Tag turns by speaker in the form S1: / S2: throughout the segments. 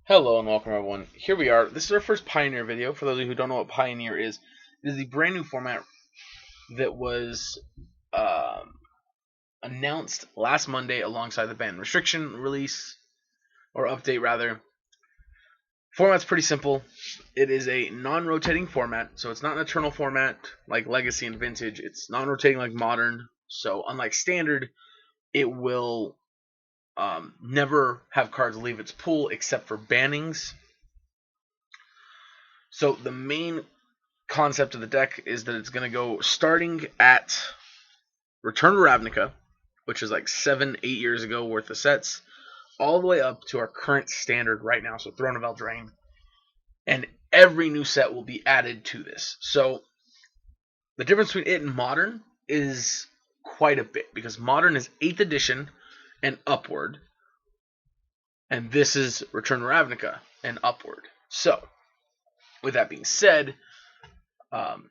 S1: Hello and welcome everyone. Here we are. This is our first Pioneer video. For those of you who don't know what Pioneer is, it is the brand new format that was announced last Monday alongside the ban restriction release, or update rather. Format's pretty simple. It is a non-rotating format, so it's not an eternal format like Legacy and Vintage. It's non-rotating like Modern. So unlike Standard, it will never have cards leave its pool except for bannings. So the main concept of the deck is that it's going to go starting at Return to Ravnica, which is like 7-8 years ago worth of sets, all the way up to our current standard right now, so Throne of Eldraine. And every new set will be added to this. So the difference between it and Modern is quite a bit, because Modern is 8th edition and upward, and this is Return to Ravnica and upward. So, with that being said, the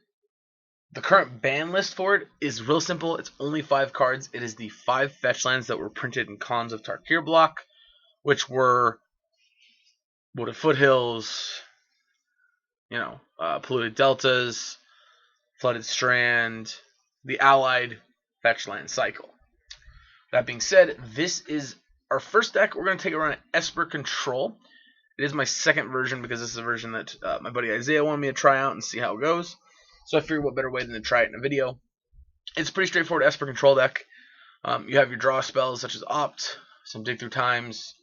S1: current ban list for it is real simple. It's only 5 cards. It is the 5 fetch lands that were printed in Khans of Tarkir block, which were Wooded Foothills, Polluted Deltas, Flooded Strand, the Allied fetch land cycle. That being said, this is our first deck. We're going to take a run at Esper Control. It is my second version because this is a version that my buddy Isaiah wanted me to try out and see how it goes. So I figured what better way than to try it in a video. It's a pretty straightforward Esper Control deck. You have your draw spells such as Opt, some Dig Through Times.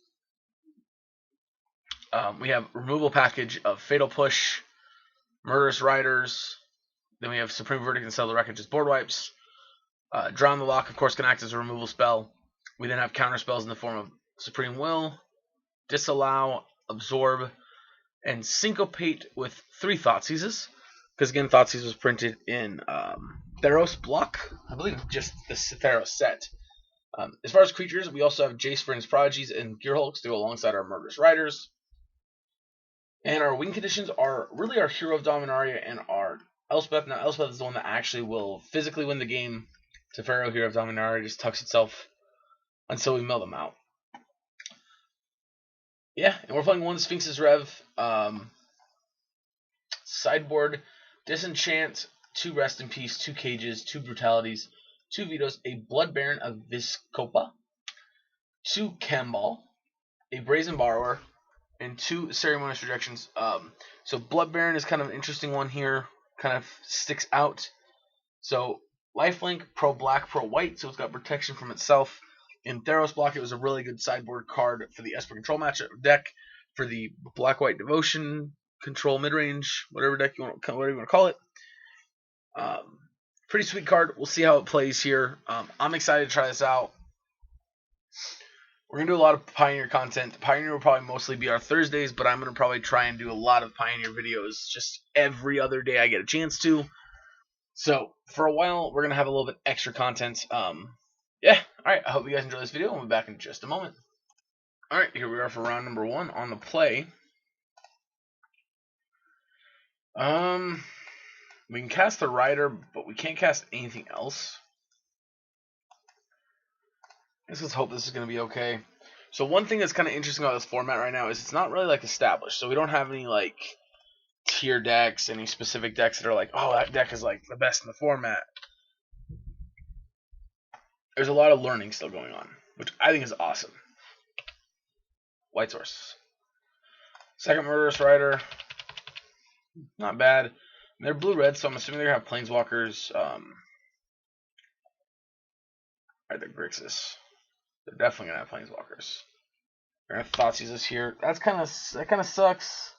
S1: We have removal package of Fatal Push, Murderous Riders. Then we have Supreme Verdict and Sell the Wreckage as board wipes. Drown the Lock, of course, can act as a removal spell. We then have counter spells in the form of Supreme Will, Disallow, Absorb, and Syncopate with 3 Thoughtseizes. Because again, Thoughtseize was printed in Theros block. I believe just the Theros set. As far as creatures, we also have Jace Vryn's Prodigies and Gearhulks to go alongside our Murderous Riders. And our win conditions are really our Hero of Dominaria and our Elspeth. Now, Elspeth is the one that actually will physically win the game. Teferi, Hero of Dominaria, just tucks itself until we mill them out. Yeah, and we're playing 1 Sphinx's Rev. Sideboard, Disenchant, 2 Rest in Peace, 2 Cages, 2 Brutalities, 2 Vetoes, a Blood Baron of Viscopa, 2 Camball, a Brazen Borrower, and 2 Ceremonious Rejections. So Blood Baron is kind of an interesting one here, kind of sticks out. So Lifelink, pro black, pro white, so it's got protection from itself. In Theros block, it was a really good sideboard card for the Esper Control matchup deck, for the black-white Devotion control mid-range, whatever deck you want to call it. Pretty sweet card. We'll see how it plays here. I'm excited to try this out. We're going to do a lot of Pioneer content. Pioneer will probably mostly be our Thursdays, but I'm going to probably try and do a lot of Pioneer videos just every other day I get a chance to. So, for a while, we're going to have a little bit extra content. Yeah, alright, I hope you guys enjoy this video. We'll be back in just a moment. Alright, here we are for round number 1 on the play. We can cast the Rider, but we can't cast anything else. Let's hope this is going to be okay. So one thing that's kind of interesting about this format right now is it's not really like established. So we don't have any like tier decks, any specific decks that are like, oh, that deck is like the best in the format. There's a lot of learning still going on, which I think is awesome. White Source. Second Murderous Rider. Not bad. They're blue-red, so I'm assuming they're going to have Planeswalkers. Alright, the Grixis. They're definitely going to have Planeswalkers. They're going to have Thoughtseize here. That kind of sucks.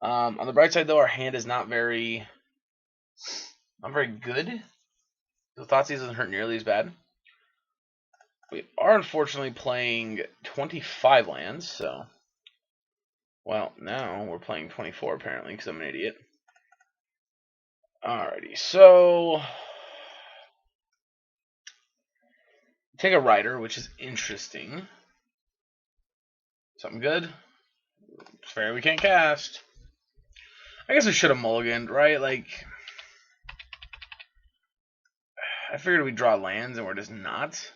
S1: On the bright side, though, our hand is not very good. The Thoughtseize doesn't hurt nearly as bad. We are unfortunately playing 25 lands, so... Well, now we're playing 24 apparently, because I'm an idiot. Alrighty, so... Take a Rider, which is interesting. Something good? Fair, we can't cast. I guess we should have mulliganed, right? Like... I figured we'd draw lands, and we're just not.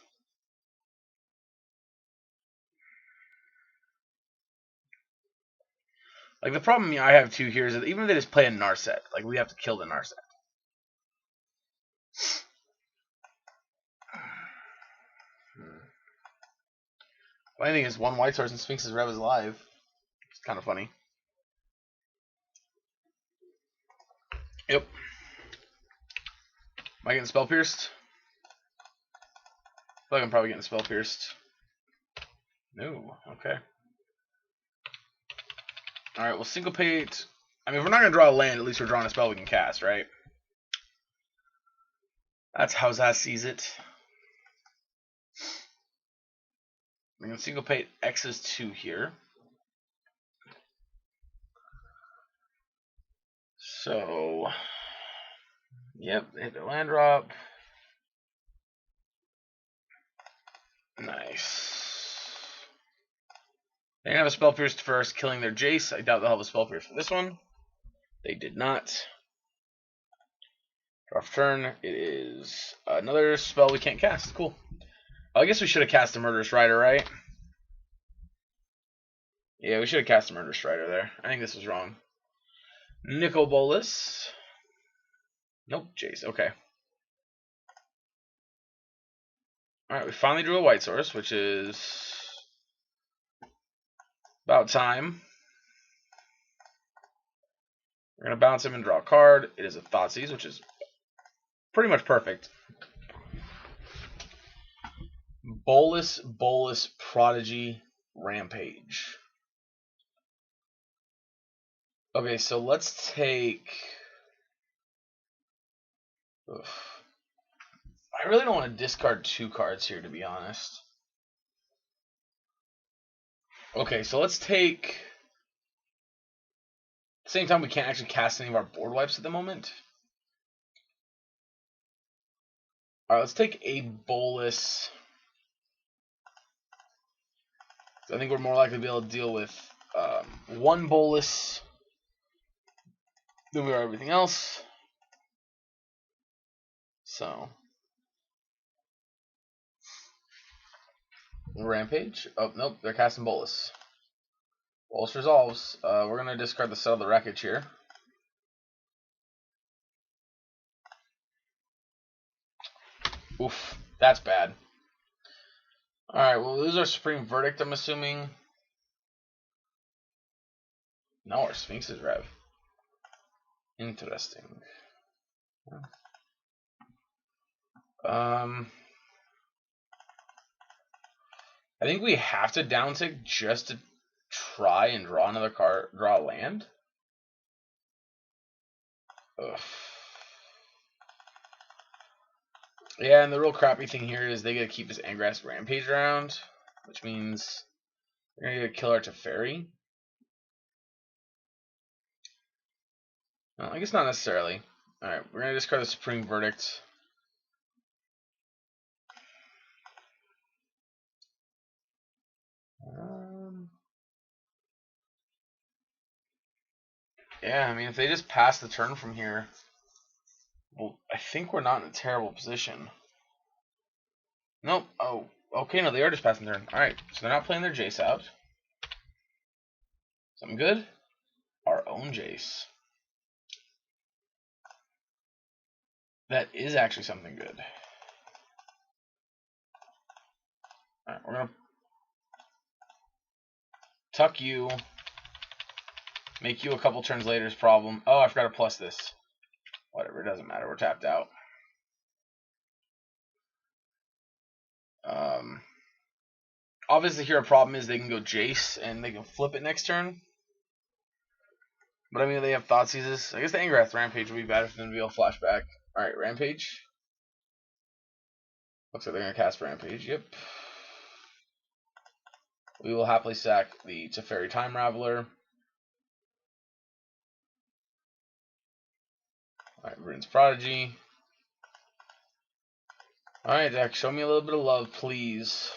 S1: Like, the problem I have too here is that even if they just play a Narset, like, we have to kill the Narset. Funny thing is, one White Source and Sphinx's Rev is live. It's kind of funny. Yep. Am I getting Spell Pierced? I feel like I'm probably getting Spell Pierced. No, okay. Alright, we'll Syncopate. I mean, if we're not going to draw a land, at least we're drawing a spell we can cast, right? That's how Zaz sees it. We're going to Syncopate X's 2 here. So, yep, hit the land drop. Nice. They have a Spell Pierced first, killing their Jace. I doubt they'll have a Spell Pierced for this one. They did not. Draw for turn. It is another spell we can't cast. Cool. I guess we should have cast a Murderous Rider, right? Yeah, we should have cast a Murderous Rider there. I think this was wrong. Nicol Bolas. Nope, Jace. Okay. Alright, we finally drew a White Source, which is about time. We're going to bounce him and draw a card. It is a Thoughtseize, which is pretty much perfect. Bolas, Prodigy, Rampage. Okay, so let's take... Oof. I really don't want to discard 2 cards here, to be honest. Okay, so let's take... At the same time, we can't actually cast any of our board wipes at the moment. Alright, let's take a Bolas. I think we're more likely to be able to deal with 1 Bolas than we are everything else. So... Rampage. Oh, nope, they're casting Bolas. Bolas resolves. We're going to discard the Settle the Wreckage here. Oof, that's bad. Alright, we'll lose our Supreme Verdict, I'm assuming. No, our Sphinx's Rev. Interesting. I think we have to downtick just to try and draw another card, draw a land. Ugh. Yeah, and the real crappy thing here is they get to keep this Angrass Rampage around, which means they're going to get a Killer Teferi. Well, I guess not necessarily. Alright, we're going to discard the Supreme Verdict. Yeah, I mean, if they just pass the turn from here, well, I think we're not in a terrible position. Nope. Oh, okay, no, they are just passing the turn. Alright, so they're not playing their Jace out. Something good? Our own Jace. That is actually something good. Alright, we're going to tuck you. Make you a couple turns later's problem. Oh, I forgot to plus this. Whatever, it doesn't matter. We're tapped out. Obviously, here a problem is they can go Jace and they can flip it next turn. But I mean, they have Thoughtseizes. I guess the Angrath Rampage would be better for them to be able to flashback. Alright, Rampage. Looks like they're going to cast Rampage. Yep. We will happily sack the Teferi Time Raveler. Alright, Rune's Prodigy. Alright, deck, show me a little bit of love, please.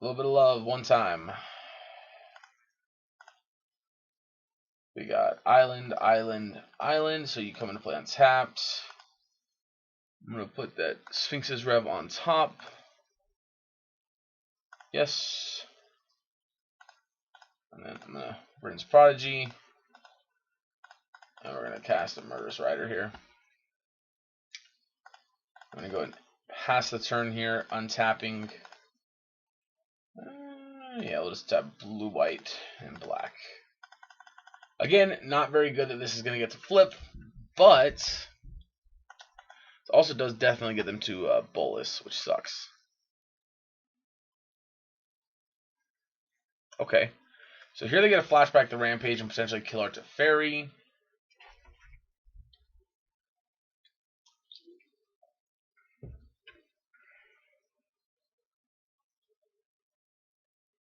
S1: A little bit of love, one time. We got Island, so you come into play untapped. I'm going to put that Sphinx's Rev on top. Yes. And then I'm gonna Britain's Prodigy. And we're gonna cast a Murderous Rider here. I'm gonna go and pass the turn here, untapping. Yeah, we'll just tap blue, white, and black. Again, not very good that this is gonna get to flip, but it also does definitely get them to Bolus, which sucks. Okay, so here they get a flashback to Rampage and potentially kill our Teferi.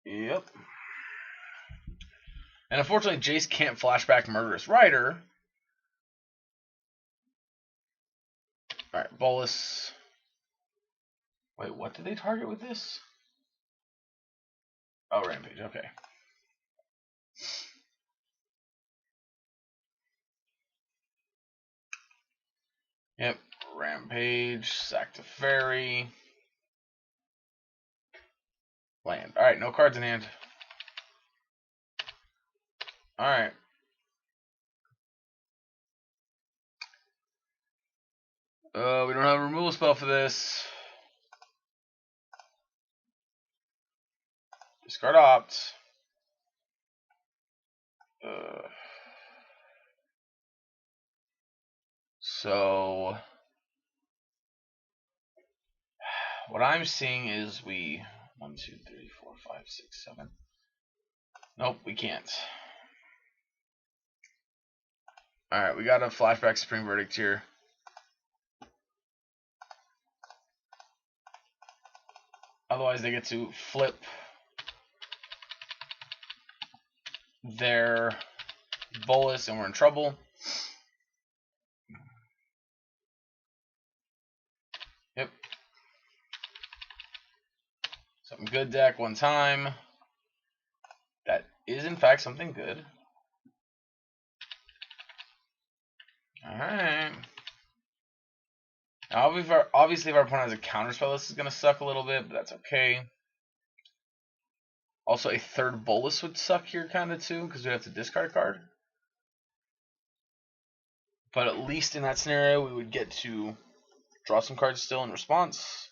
S1: Yep. And unfortunately, Jace can't flashback Murderous Rider. Alright, Bolus. Wait, what did they target with this? Oh, Rampage, okay. Yep, Rampage, sack Teferi. Land. Alright, no cards in hand. Alright. We don't have a removal spell for this. Discard opt. So what I'm seeing is we 1, 2, 3, 4, 5, 6, 7. Nope, we can't. Alright, we got a flashback Supreme Verdict here. Otherwise they get to flip their Bolus and we're in trouble. Yep. Something good deck one time. That is in fact something good. Alright. Now, obviously if our opponent has a counterspell, this is going to suck a little bit, but that's okay. Also, a third Bolus would suck here kind of too, because we have to discard a card. But at least in that scenario, we would get to draw some cards still in response.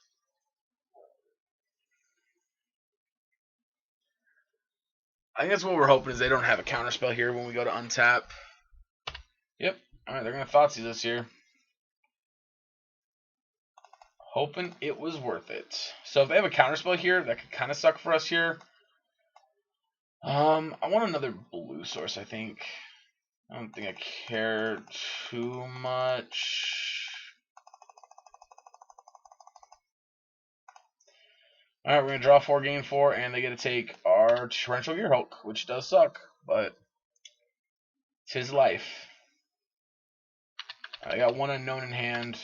S1: I think that's what we're hoping is they don't have a counterspell here when we go to untap. Yep. Alright, they're going to Thoughtseize us here. Hoping it was worth it. So if they have a counterspell here, that could kind of suck for us here. I want another blue source, I think. I don't think I care too much. Alright, we're going to draw 4, gain 4, and they get to take our Torrential Gearhulk, which does suck, but it's his life. I got one unknown in hand.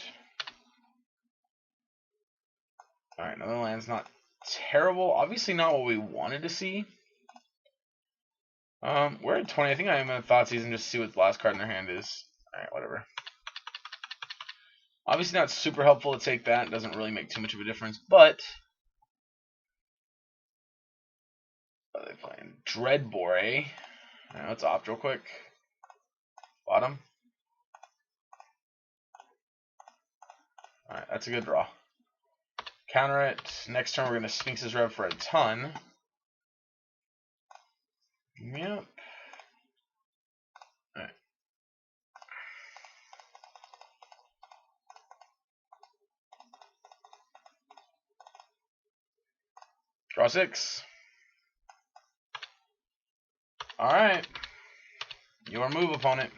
S1: Alright, another land's not terrible. Obviously not what we wanted to see. We're at 20. I think I am in a Thoughtseize and just see what the last card in their hand is. Alright, whatever. Obviously not super helpful to take that. It doesn't really make too much of a difference, but what are they playing? Dreadbore, eh? Alright, let's opt real quick. Bottom. Alright, that's a good draw. Counter it. Next turn we're going to Sphinx's Rev for a ton. Yep. Alright. Draw 6. Alright. Your move, opponent.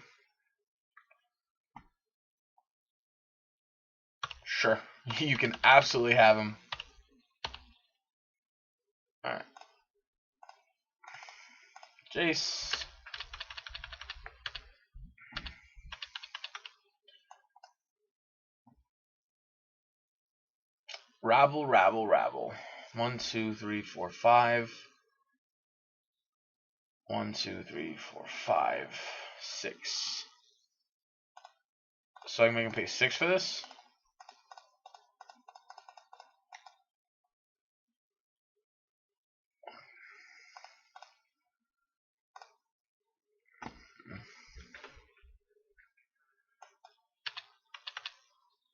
S1: Sure. You can absolutely have him. Alright. Jace. Rabble, rabble, rabble. 1, 2, 3, 4, 5. 1, 2, 3, 4, 5, 6. So I can make him pay 6 for this?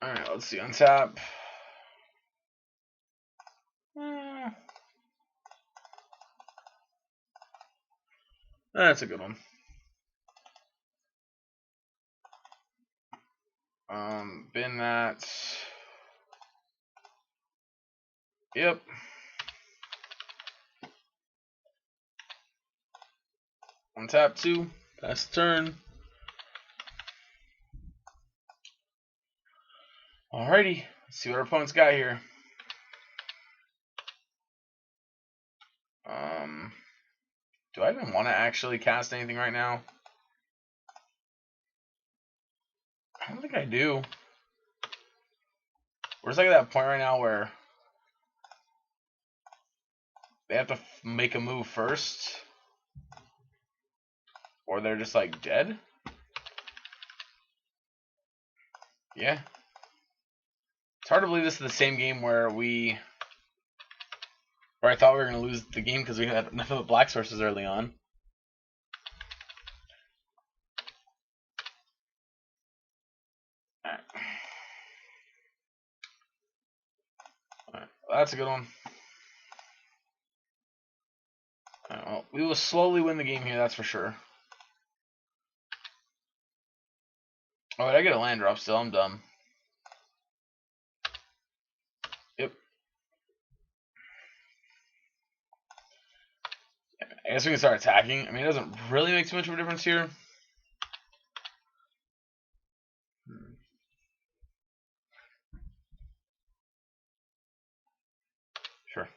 S1: Alright, let's see. Untap. That's a good one. Bin that. Yep. Untap 2. Pass the turn. Alrighty. Let's see what our opponent's got here. Do I even want to actually cast anything right now? I don't think I do. We're just like at that point right now where they have to make a move first, or they're just like dead. Yeah. It's hard to believe this is the same game where I thought we were going to lose the game because we had enough of the black sources early on. Alright. Alright. Well, that's a good one. Alright, well, we will slowly win the game here, that's for sure. Oh, did I get a land drop still? I'm dumb. Yep. I guess we can start attacking. I mean, it doesn't really make too much of a difference here. Sure.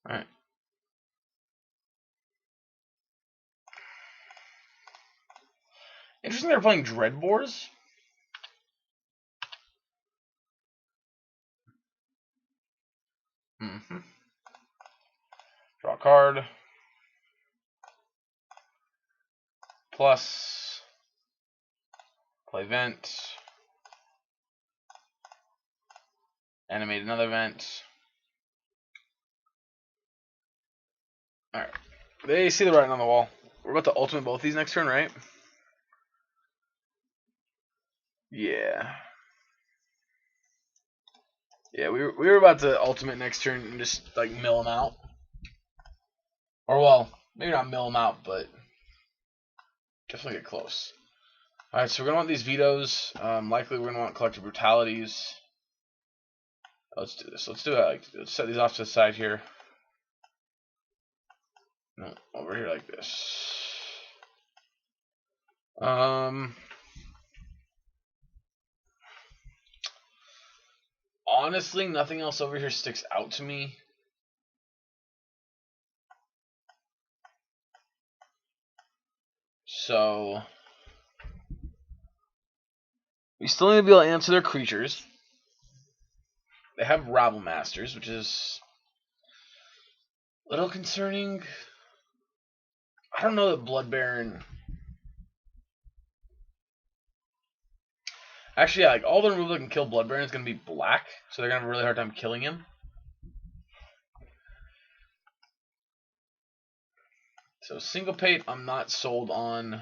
S1: Alright. Interesting they're playing Dreadbores. Draw a card. Plus. Play Vent. Animate another Vent. Alright. They see the writing on the wall. We're about to ultimate both these next turn, right? Yeah. Yeah, we were about to ultimate next turn and just like mill them out. Or well, maybe not mill them out, but definitely get close. Alright, so we're gonna want these vetoes. Likely we're gonna want collective brutalities. Let's do this. Let's do it. Let's set these off to the side here. No, over here like this. Honestly, nothing else over here sticks out to me. So we still need to be able to answer their creatures. They have Rabble Masters, which is a little concerning. I don't know that Blood Baron. Actually, yeah, like all the removal that can kill Blood Baron is going to be black, so they're going to have a really hard time killing him. So Syncopate, I'm not sold on.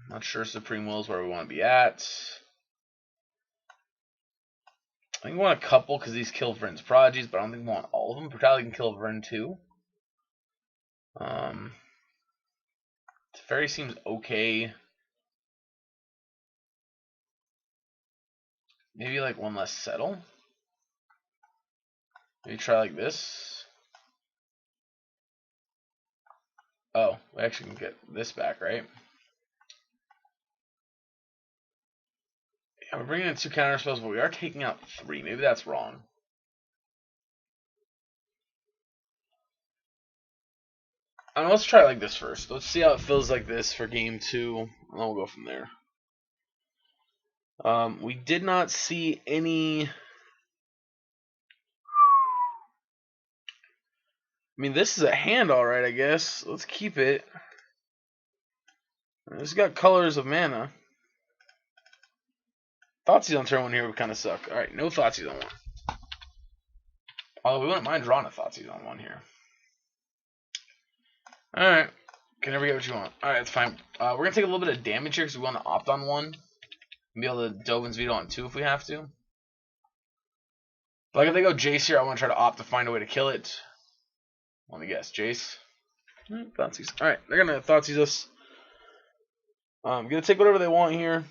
S1: Not sure Supreme Will is where we want to be at. I think we want a couple because these kill Vryn's Prodigies, but I don't think we want all of them. Brutality can kill Vryn too. Fairy seems okay. Maybe like one less settle. Maybe try like this. Oh, we actually can get this back, right? Yeah, we're bringing in 2 counter spells, but we are taking out 3. Maybe that's wrong. Let's try like this first. Let's see how it feels like this for game 2, and then we'll go from there. We did not see any. I mean, this is a hand, alright, I guess. Let's keep it. It's got colors of mana. Thoughtseize on turn 1 here would kind of suck. Alright, no Thoughtseize on 1. Although we wouldn't mind drawing a Thoughtseize on 1 here. Alright. Can never get what you want. Alright, that's fine. We're going to take a little bit of damage here because we want to opt on one. And be able to Dovin's Veto on 2 if we have to. Like if they go Jace here, I want to try to opt to find a way to kill it. Let me guess, Jace. Thoughtseize. Alright, they're going to Thoughtseize us. I'm going to take whatever they want here.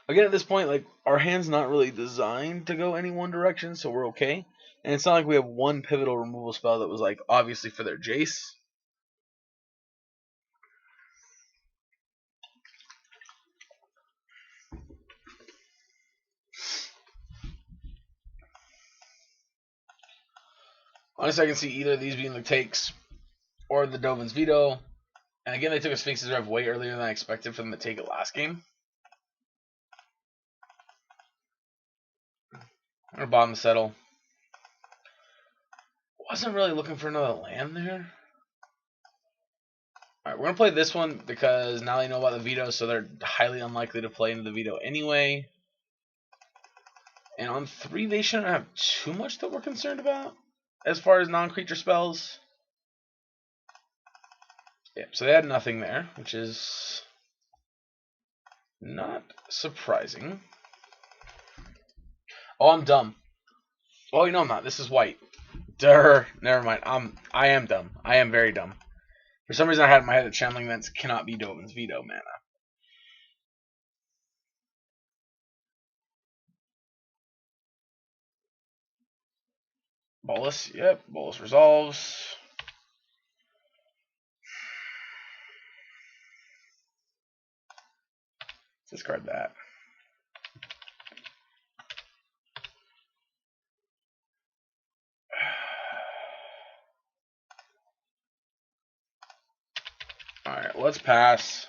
S1: Again, at this point, like our hand's not really designed to go any one direction, so we're okay. And it's not like we have one pivotal removal spell that was like obviously for their Jace. Honestly, I can see either of these being the takes or the Dovin's Veto. And again, they took a Sphinx's Rev way earlier than I expected for them to take it last game. Or bottom settle. Wasn't really looking for another land there. Alright, we're going to play this one because now they know about the veto, so they're highly unlikely to play into the veto anyway. And on 3, they shouldn't have too much that we're concerned about as far as non-creature spells. Yeah, so they had nothing there, which is not surprising. Oh, I'm dumb. Oh, you know I'm not. This is white. Durr. Never mind. I am dumb. I am very dumb. For some reason, I had in my head that channeling events cannot be Dovin's Veto mana. Bolus. Yep. Bolus resolves. Discard that. Alright, let's pass.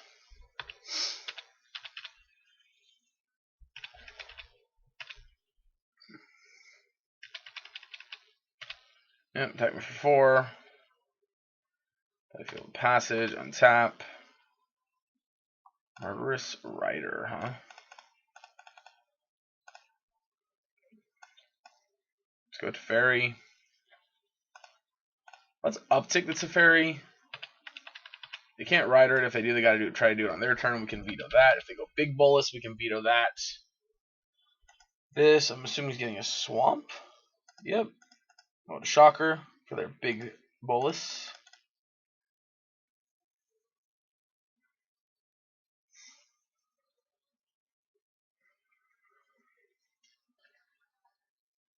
S1: Yep, attack me for 4. Battlefield Passage, untap. Murderous Rider, huh? Let's go to Teferi. Let's uptick the Teferi. They can't Rider it. If they do, they gotta try to do it on their turn. We can veto that. If they go Big Bolus, we can veto that. This, I'm assuming he's getting a Swamp. Yep. What a Shocker for their Big Bolus.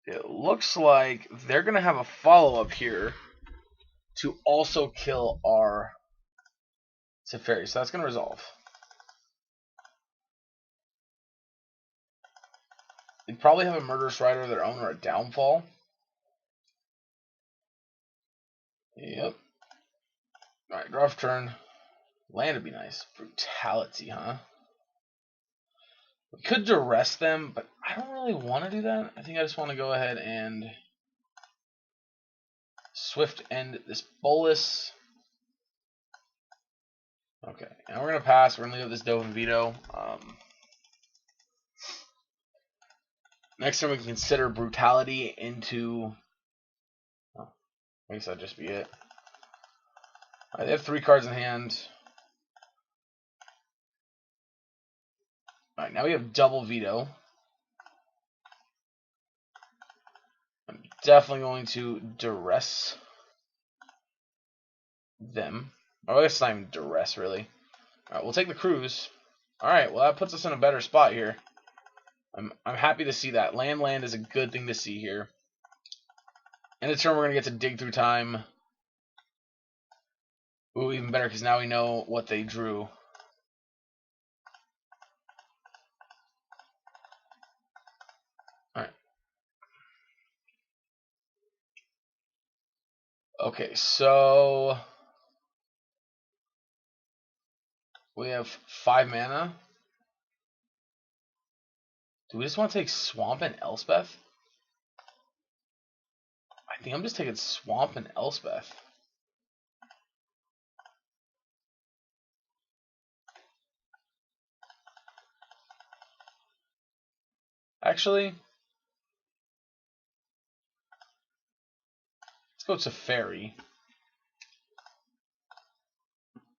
S1: It looks like they're going to have a follow-up here to also kill our Teferi. So that's going to resolve. They probably have a Murderous Rider of their own or a Downfall. Yep. Alright, draw for turn. Land would be nice. Brutality, huh? We could duress them, but I don't really want to do that. I think I just want to go ahead and Swift end this Bolus. Okay, and we're going to pass. We're going to leave this Dovin Veto. Next time we can consider Brutality into... Oh, I guess that'd just be it. Alright, they have 3 cards in hand. Alright, now we have double Veto. I'm definitely going to duress them. Oh, I guess it's not even duress, really. Alright, we'll take the cruise. Alright, well that puts us in a better spot here. I'm happy to see that. Land is a good thing to see here. In a turn, we're going to get to dig through time. Ooh, even better, because now we know what they drew. Alright. Okay, so... we have 5 mana. Do we just want to take Swamp and Elspeth? I think I'm just taking Swamp and Elspeth. Actually, go to Fairy.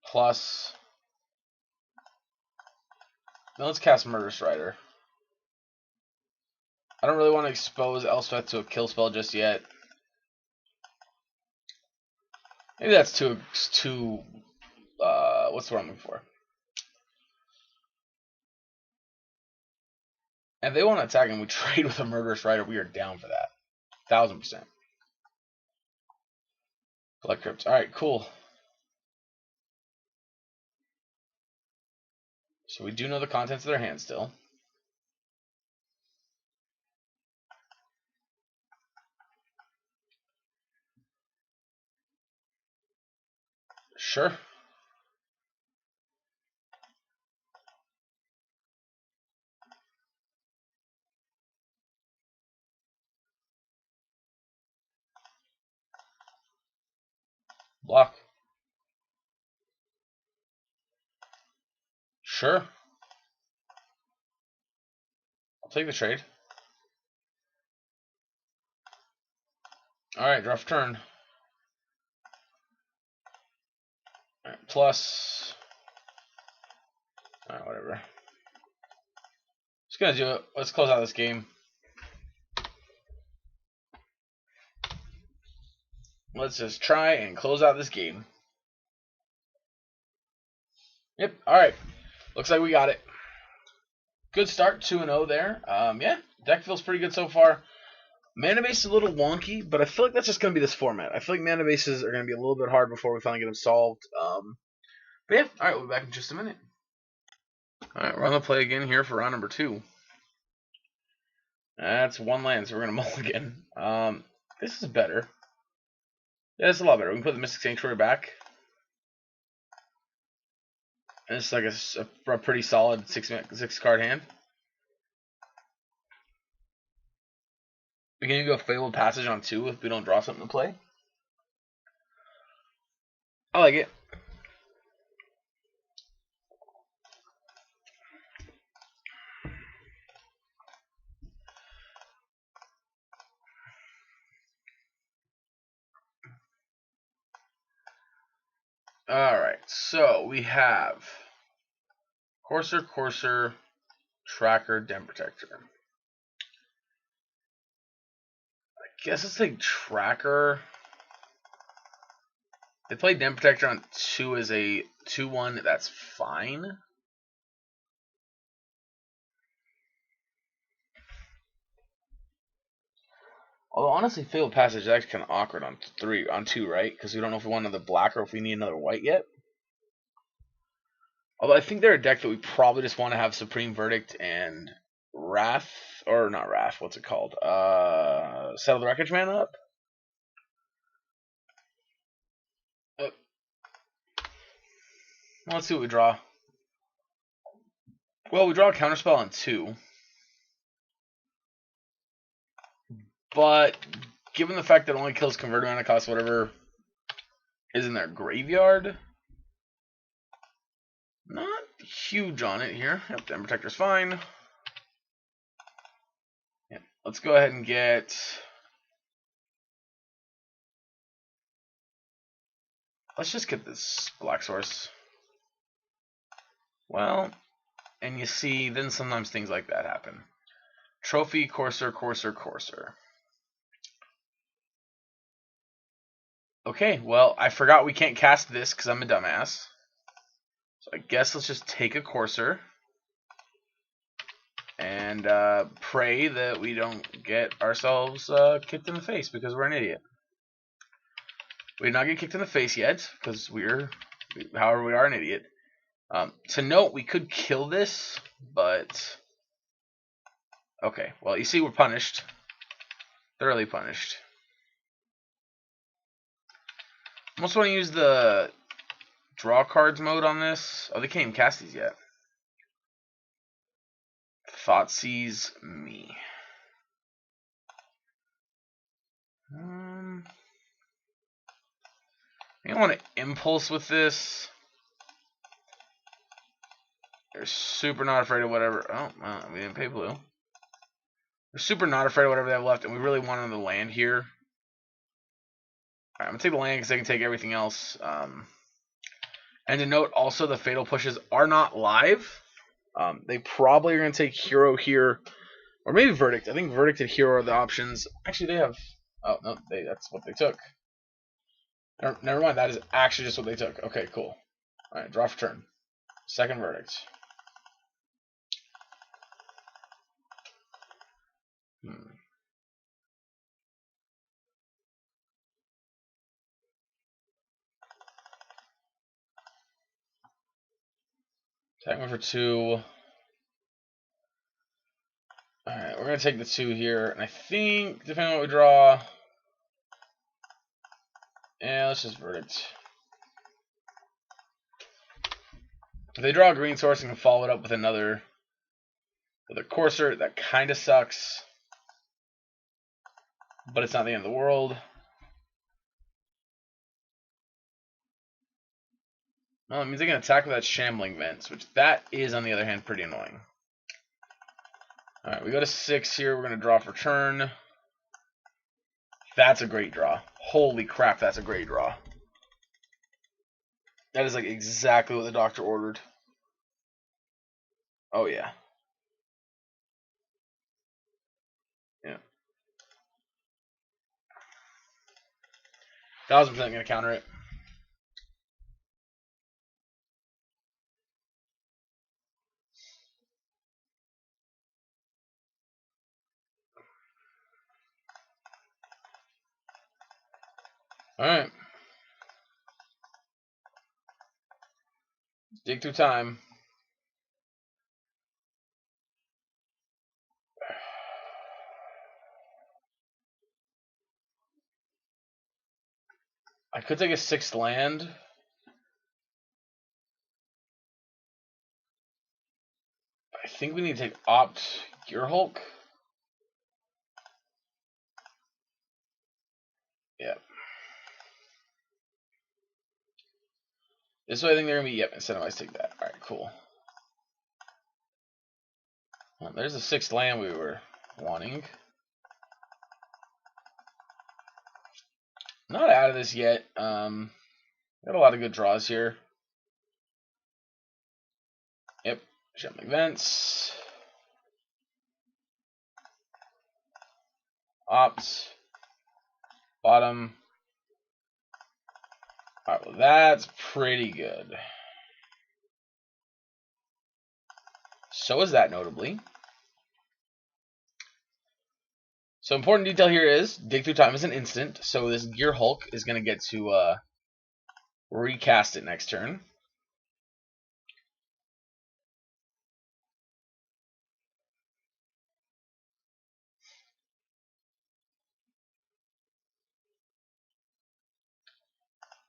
S1: Plus. Now let's cast Murderous Rider. I don't really want to expose Elspeth to a kill spell just yet. Maybe that's too what's the word I'm looking for? If they want to attack and we trade with a Murderous Rider, we are down for that. 1000%. Blood Crypt. Alright, cool. So we do know the contents of their hand still. Sure. Block. Sure. I'll take the trade. Alright, draw for turn. Right, plus. Alright, whatever. Just gonna do it. Let's close out this game. Let's just try and close out this game. Yep, alright. Looks like we got it. Good start, 2-0 there. Yeah, deck feels pretty good so far. Mana base is a little wonky, but I feel like that's just going to be this format. I feel like mana bases are going to be a little bit hard before we finally get them solved. But yeah, alright, we'll be back in just a minute. Alright, we're on the play again here for round number 2. That's 1 land, so we're going to mulligan. This is better. Yeah, it's a lot better. We can put the Mystic Sanctuary back. And it's like a pretty solid 6 card hand. We can even go Fabled Passage on 2 if we don't draw something to play. I like it. Alright, so we have Courser, Tracker, Den Protector. I guess let's take Tracker. They play Den Protector on 2 as a 2-1. That's fine. Although honestly, Fabled Passage is actually kind of awkward on 2, right? Because we don't know if we want another black or if we need another white yet. Although I think they're a deck that we probably just want to have Supreme Verdict and Wrath, or not Wrath, what's it called? Settle the Wreckage mana up. Let's see what we draw. Well, we draw a Counterspell on 2. But given the fact that it only kills converted mana cost whatever is in their graveyard, not huge on it here. Yep, Den Protector's fine. Yeah, let's go ahead and get. Let's just get this Black Source. Well, and you see, then sometimes things like that happen. Trophy, Courser. Okay, well, I forgot we can't cast this because I'm a dumbass. So I guess let's just take a Courser and pray that we don't get ourselves kicked in the face because we're an idiot. We did not get kicked in the face yet because however, we are an idiot. To note, we could kill this, but okay. Well, you see, we're punished, thoroughly punished. I almost want to use the draw cards mode on this. Oh, they can't even cast these yet. Thoughtseize me. I want to impulse with this. They're super not afraid of whatever. Oh, well, we didn't pay blue. They're super not afraid of whatever they have left, and we really want them to land here. I'm going to take the land because I can take everything else. And to note, also, the Fatal Pushes are not live. They probably are going to take Hero here, or maybe Verdict. I think Verdict and Hero are the options. Actually, they have... Oh, no, that's what they took. Never mind, that is actually just what they took. Okay, cool. Alright, draw for turn. Second Verdict. Attack one for 2. Alright, we're going to take the 2 here. And I think, depending on what we draw... Yeah, let's just Verdict. If they draw a green source and can follow it up with another... with a Courser, that kind of sucks. But it's not the end of the world. Well, it means they can attack with that Shambling Vents, which that is, on the other hand, pretty annoying. Alright, we go to 6 here. We're going to draw for turn. That's a great draw. Holy crap, that's a great draw. That is like exactly what the doctor ordered. Oh, yeah. Yeah. 1000% going to counter it. Alright. Dig through time. I could take a 6th land. I think we need to take Opt Gear Hulk. Yep. This way I think they're going to be, yep, incentivized to take that. Alright, cool. Well, there's the 6th land we were wanting. Not out of this yet. Got a lot of good draws here. Yep. Shambling Vents. Ops. Bottom. Alright, well that's pretty good. So is that, notably. So important detail here is, dig through time is an instant, so this Gear Hulk is going to get to recast it next turn.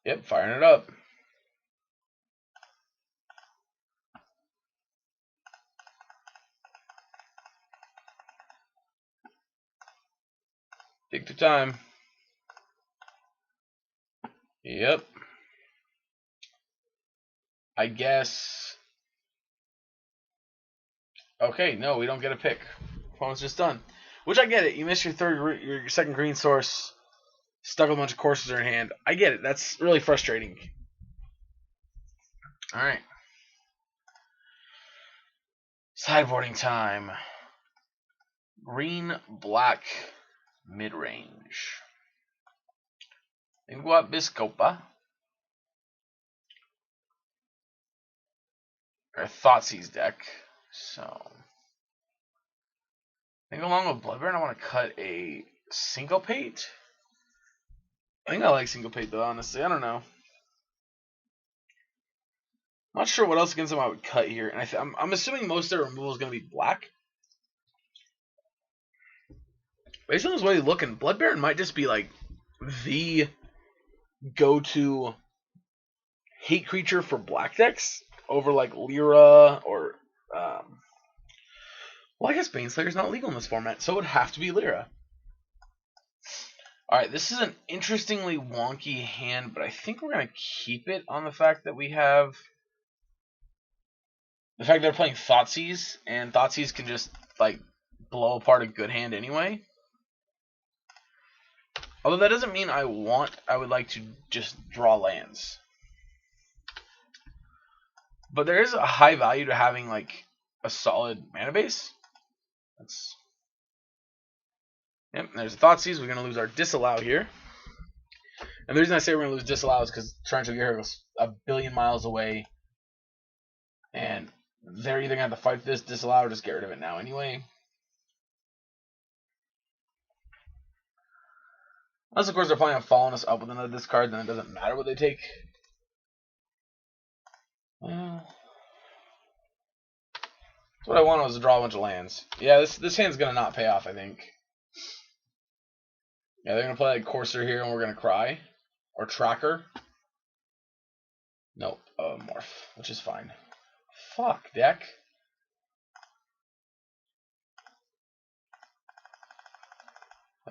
S1: Yep, firing it up. Dig through time. Yep. I guess. Okay, no, we don't get a pick. Opponent's just done. Which I get it. You missed your second green source. Stuck with a bunch of courses in your hand. I get it. That's really frustrating. Alright. Sideboarding time. Green, black, mid-range. Lingua Biscopa. Or Thoughtseize deck. So. I think along with Bloodburn, I want to cut a Syncopate. I think I like Syncopate though, honestly. I don't know. I'm not sure what else against him I would cut here. And I'm assuming most of their removal is going to be black. Based on this way he's looking, Blood Baron might just be like the go-to hate creature for black decks over like Lyra or well, I guess Baneslayer's not legal in this format, so it would have to be Lyra. Alright, this is an interestingly wonky hand, but I think we're going to keep it on the fact that we have the fact that they're playing Thoughtseize, and Thoughtseize can just like blow apart a good hand anyway. Although that doesn't mean I would like to just draw lands. But there is a high value to having like a solid mana base. Yep, there's a Thoughtseize. We're going to lose our Disallow here. And the reason I say we're going to lose Disallow is because Torrential Gear goes a billion miles away. And they're either going to have to fight this Disallow or just get rid of it now anyway. Unless, of course, they're planning on following us up with another discard, then it doesn't matter what they take. Well, what I wanted was to draw a bunch of lands. Yeah, this hand's going to not pay off, I think. Yeah, they're going to play like Courser here, and we're going to cry. Or Tracker. Nope, Morph, which is fine. Fuck, deck.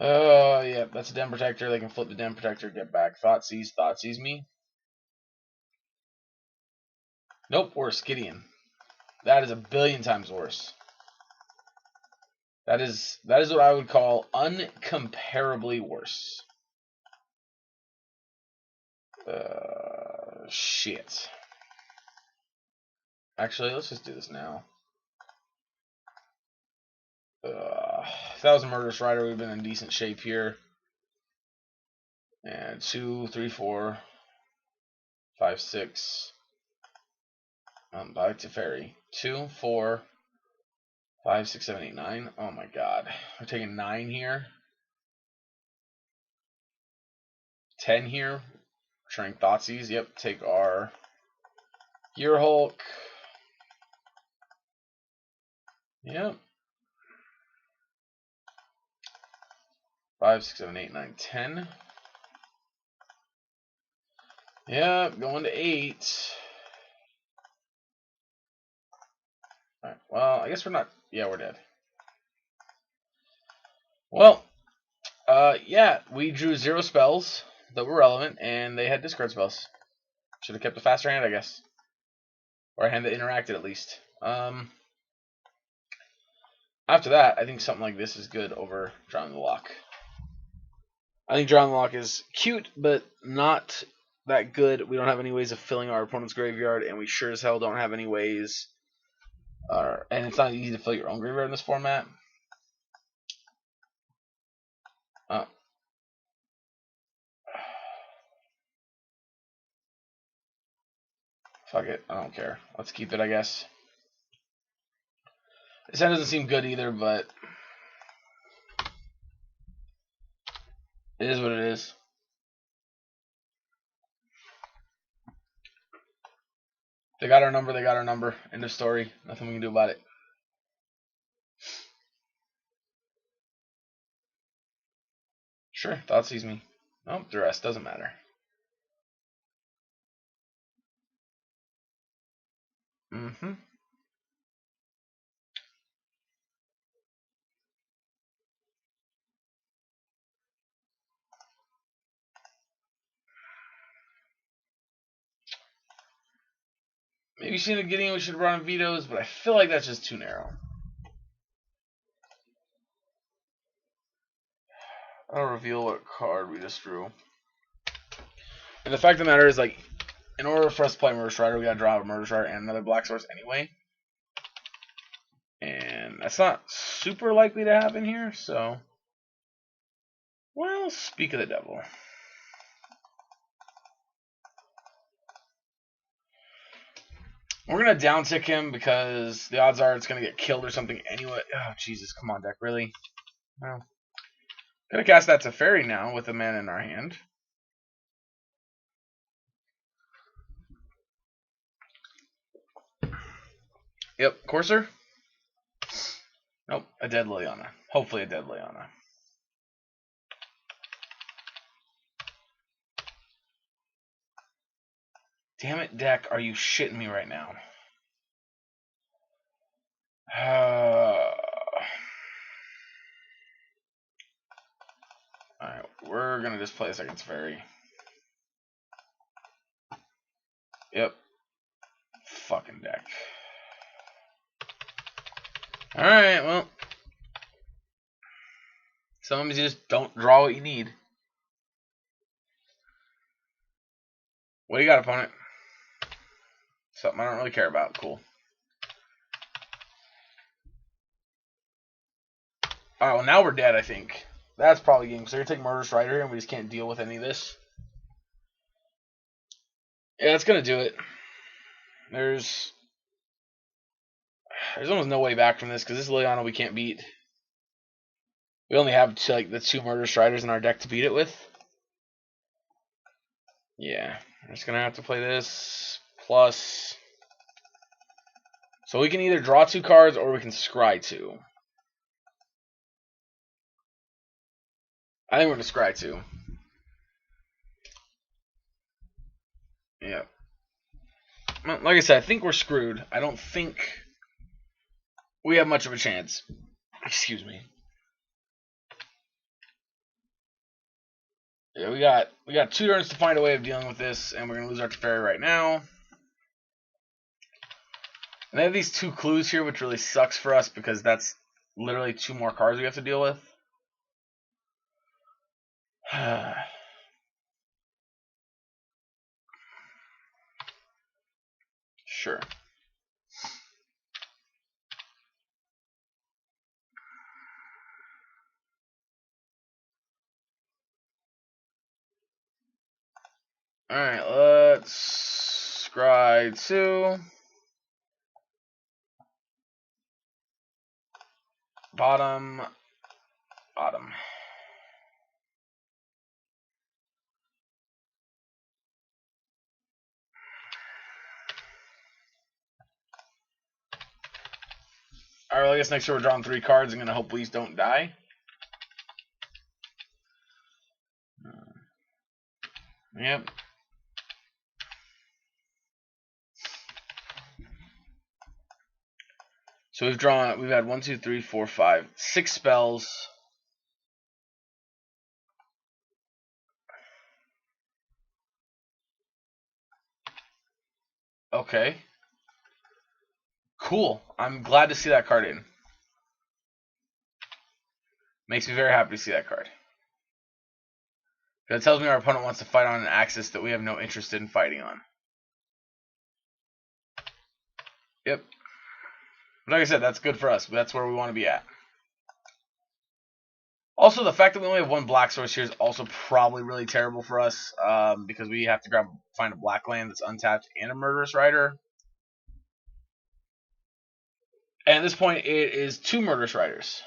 S1: Yeah, that's a Den Protector. They can flip the Den Protector, get back. Thoughtseize me. Nope, worse, Gideon. That is a billion times worse. That is what I would call uncomparably worse. Shit. Actually, let's just do this now. If that was a Murderous Rider, we've been in decent shape here. And 2, 3, 4, 5, 6. Back to Fairy. 2, 4, 5, 6, 7, 8, 9. Oh my god. We're taking 9 here. 10 here. Trying Thoughtseize. Yep, take our Gear Hulk. Yep. 5, 6, 7, 8, 9, 10. Yep, going to 8. Alright, well, I guess we're not. Yeah, we're dead. Well, yeah, we drew 0 spells that were relevant, and they had discard spells. Should have kept a faster hand, I guess. Or a hand that interacted, at least. After that, I think something like this is good over Drawing the Lock. I think Drawing the Lock is cute, but not that good. We don't have any ways of filling our opponent's graveyard, and we sure as hell don't have any ways. And it's not easy to fill your own graveyard in this format. Fuck it, I don't care. Let's keep it, I guess. This hand doesn't seem good either, but it is what it is. They got our number, they got our number. End of story. Nothing we can do about it. Sure, Thoughtseize me. Nope, the rest doesn't matter. Maybe seeing a Gideon we should run vetoes, but I feel like that's just too narrow. I'll reveal what card we just drew. And the fact of the matter is, like, in order for us to play Murderous Rider, we gotta draw a Murderous Rider and another Black Source anyway. And that's not super likely to happen here, so. Well, speak of the devil. We're gonna downtick him because the odds are it's gonna get killed or something anyway. Oh, Jesus, come on, deck, really? Well, gonna cast that to Fairy now with a mana in our hand. Yep, Courser. Nope, a dead Liliana. Hopefully a dead Liliana. Damn it, deck, are you shitting me right now? Alright, we're gonna just play a second Fairy. Yep. Fucking deck. Alright, well. Sometimes you just don't draw what you need. What do you got, opponent? Something I don't really care about. Cool. Alright, well, now we're dead, I think. That's probably game. So you're going to take Murderous Rider here, and we just can't deal with any of this. Yeah, that's going to do it. There's almost no way back from this, because this Liliana we can't beat. We only have the 2 Murderous Riders in our deck to beat it with. Yeah, we're just going to have to play this. Plus... So we can either draw 2 cards, or we can scry 2. I think we're going to scry 2. Yeah. Like I said, I think we're screwed. I don't think we have much of a chance. Excuse me. Yeah, we got 2 turns to find a way of dealing with this, and we're gonna lose our Teferi right now. And they have these 2 clues here, which really sucks for us because that's literally 2 more cards we have to deal with. Sure. Alright, let's scry 2. Bottom. Bottom. Alright, well, I guess next turn we're drawing 3 cards. I'm gonna hope these don't die. Yep. So we've had 1, 2, 3, 4, 5, 6 spells. Okay. Cool. I'm glad to see that card in. Makes me very happy to see that card. That tells me our opponent wants to fight on an axis that we have no interest in fighting on. Yep. Like I said, that's good for us. But that's where we want to be at. Also, the fact that we only have 1 black source here is also probably really terrible for us, because we have to find a black land that's untapped and a Murderous Rider. And at this point, it is 2 Murderous Riders.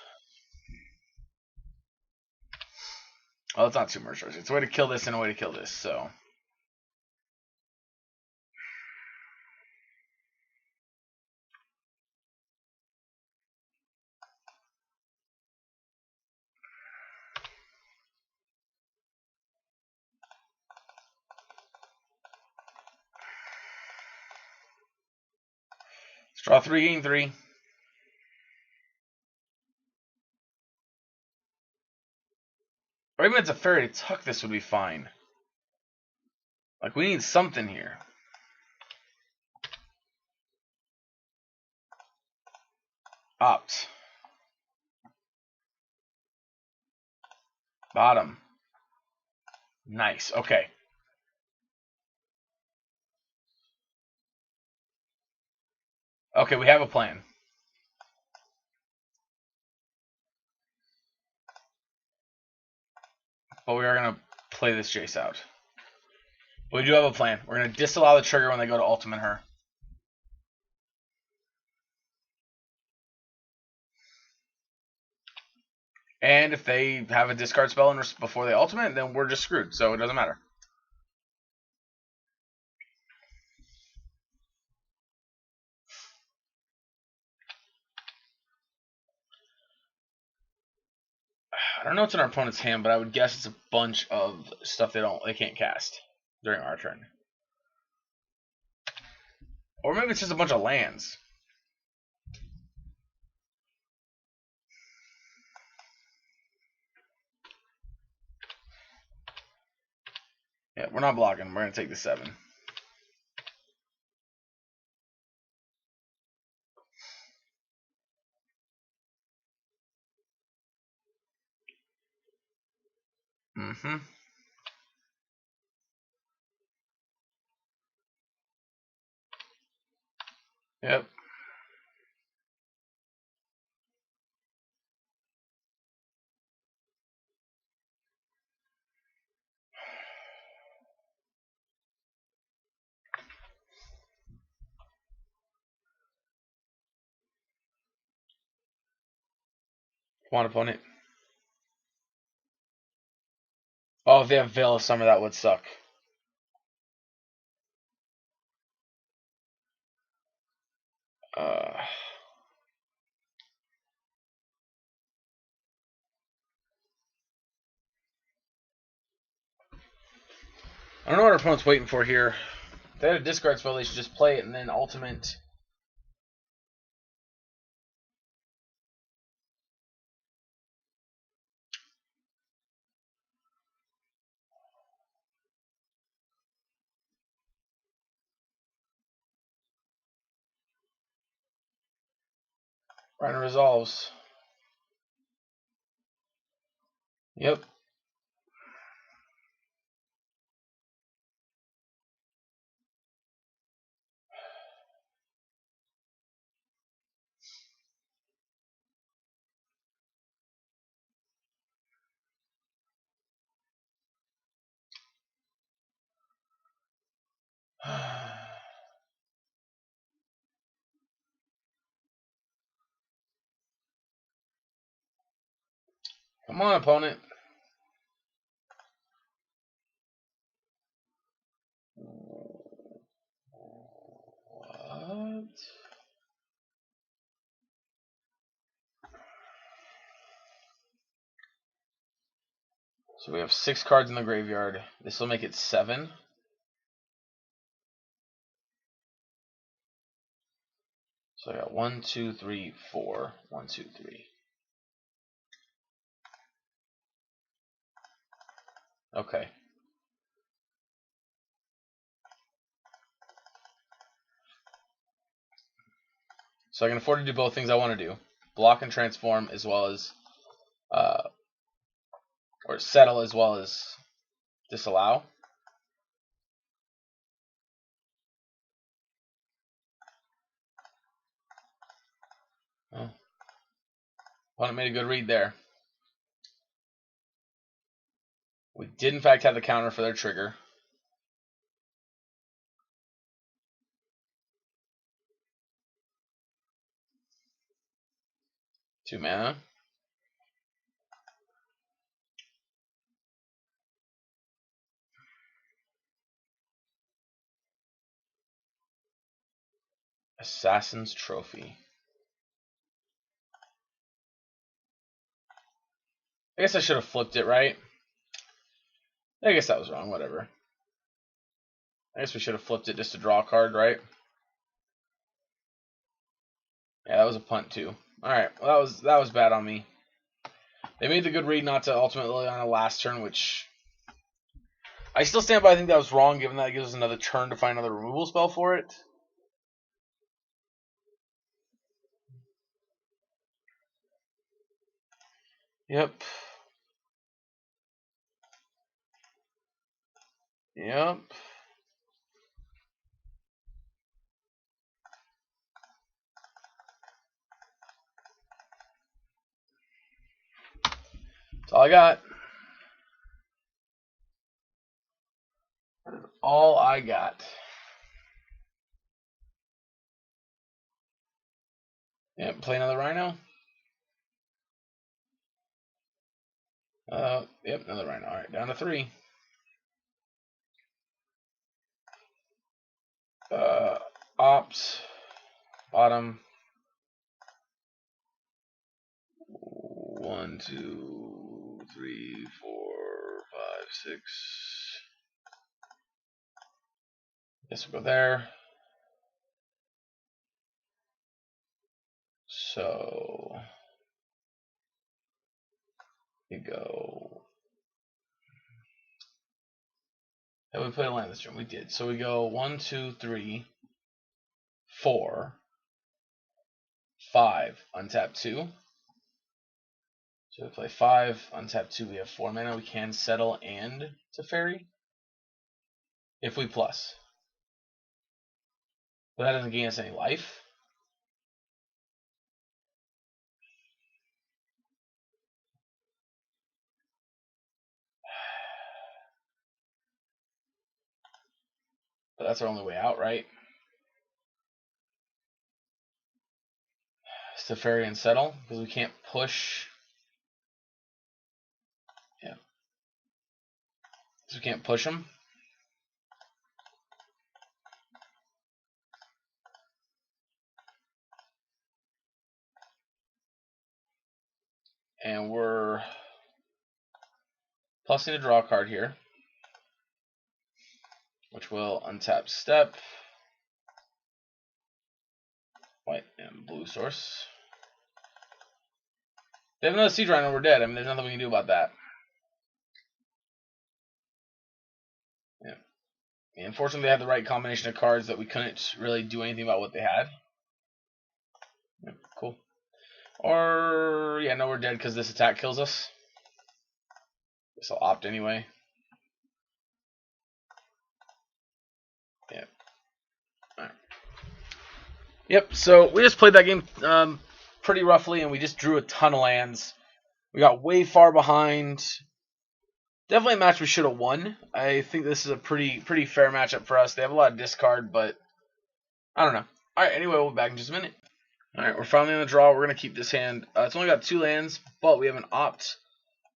S1: Well, it's not 2 Murderous Riders. It's a way to kill this and a way to kill this, so... Let's draw 3, gain 3. Or even if it's a Fairy to Tuck, this would be fine. Like, we need something here. Opt. Bottom. Nice. Okay. Okay, we have a plan. But we are going to play this Jace out. But we do have a plan. We're going to disallow the trigger when they go to ultimate her. And if they have a discard spell before they ultimate, then we're just screwed. So it doesn't matter. I don't know what's in our opponent's hand, but I would guess it's a bunch of stuff they can't cast during our turn. Or maybe it's just a bunch of lands. Yeah, we're not blocking. We're going to take the 7. Mm-hmm. Yep. Come on, opponent. Oh, if they have Veil of Summer, that would suck. I don't know what our opponent's waiting for here. If they had a discard spell, they should just play it and then ultimate. Rhino resolves. Yep. Come on, opponent. What? So we have 6 cards in the graveyard. This will make it 7. So I got 1, 2, 3, 4. 1, 2, 3. Okay. So I can afford to do both things I want to do. Block and transform as well as or settle as well as disallow. Oh. Opponent made a good read there. We did in fact have the counter for their trigger. Two mana. Assassin's Trophy. I guess I should have flipped it, right? I guess that was wrong, whatever. I guess we should have flipped it just to draw a card, right? Yeah, that was a punt too. Alright, well that was bad on me. They made the good read not to ultimately on a last turn, which I still stand by. I think that was wrong, given that it gives us another turn to find another removal spell for it. Yep. Yep. That's all I got. All I got. Yep, play another Rhino. Yep, another Rhino. Alright, down to 3. Ops. Bottom. 1, 2, 3, 4, 5, 6. Guess we'll go there. So we go. Have we played a land this turn? We did. So we go 1, 2, 3, 4, 5. Untap 2. So we play 5. Untap 2. We have 4 mana. We can settle and Teferi if we plus. But that doesn't gain us any life. But that's our only way out, right? Safari and settle, because we can't push. Yeah. So we can't push them. And we're plussing a draw card here, which will untap step. White and blue source. They have another siege rhino, we're dead. I mean, there's nothing we can do about that. Yeah. Unfortunately, they had the right combination of cards that we couldn't really do anything about what they had. Yeah, cool. Or, yeah, no, we're dead because this attack kills us. Guess I'll opt anyway. Yeah. Alright. Yep, so we just played that game pretty roughly, and we just drew a ton of lands. We got way far behind. Definitely a match we should have won. I think this is a pretty fair matchup for us. They have a lot of discard, but I don't know. Alright, anyway, we'll be back in just a minute. Alright, we're finally in the draw. We're going to keep this hand. It's only got 2 lands, but we have an opt.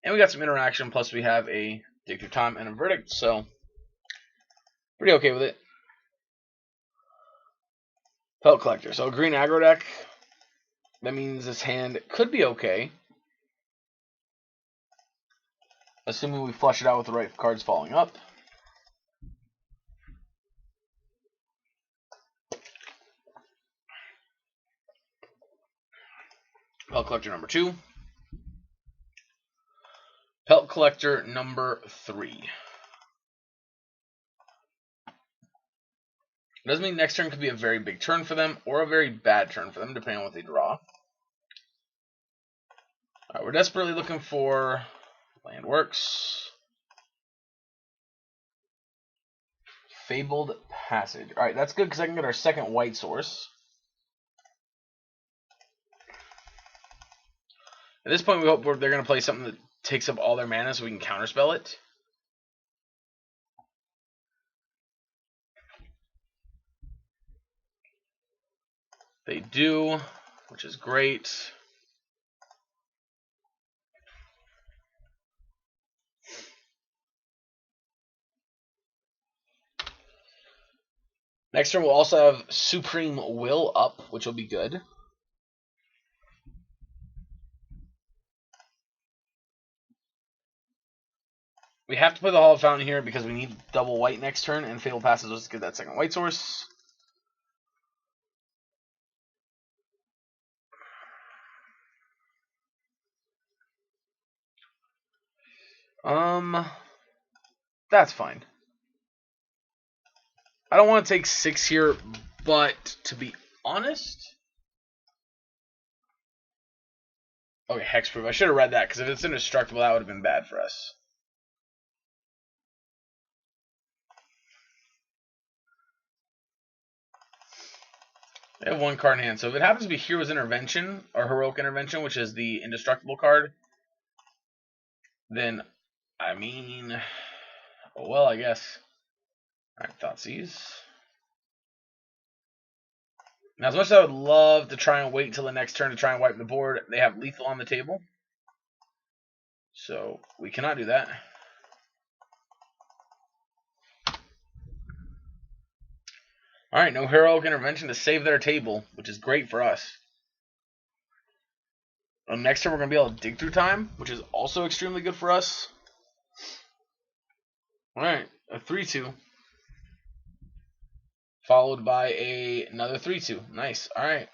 S1: And we got some interaction, plus we have a dig through time and a verdict, so pretty okay with it. Pelt Collector. So green aggro deck. That means this hand could be okay. Assuming we flush it out with the right cards falling up. Pelt Collector number 2. Pelt Collector number 3. It doesn't mean next turn could be a very big turn for them or a very bad turn for them, depending on what they draw. Alright, we're desperately looking for land works. Fabled Passage. Alright, that's good because I can get our second white source. At this point, we hope they're going to play something that takes up all their mana so we can counterspell it. They do, which is great. Next turn, we'll also have Supreme Will up, which will be good. We have to play the Hall of Fountain here because we need double white next turn, and Fatal Passes us get that second white source. That's fine. I don't want to take 6 here, but to be honest... Okay, Hexproof. I should have read that, because if it's indestructible, that would have been bad for us. They have 1 card in hand, so if it happens to be Hero's Intervention, or Heroic Intervention, which is the indestructible card, then, I mean... well, I guess. Alright, Thoughtseize. Now, as much as I would love to try and wait until the next turn to try and wipe the board, they have lethal on the table. So, we cannot do that. Alright, no Heroic Intervention to save their table, which is great for us. Next turn, we're going to be able to dig through time, which is also extremely good for us. Alright, a 3-2. Followed by another 3-2. Nice. Alright.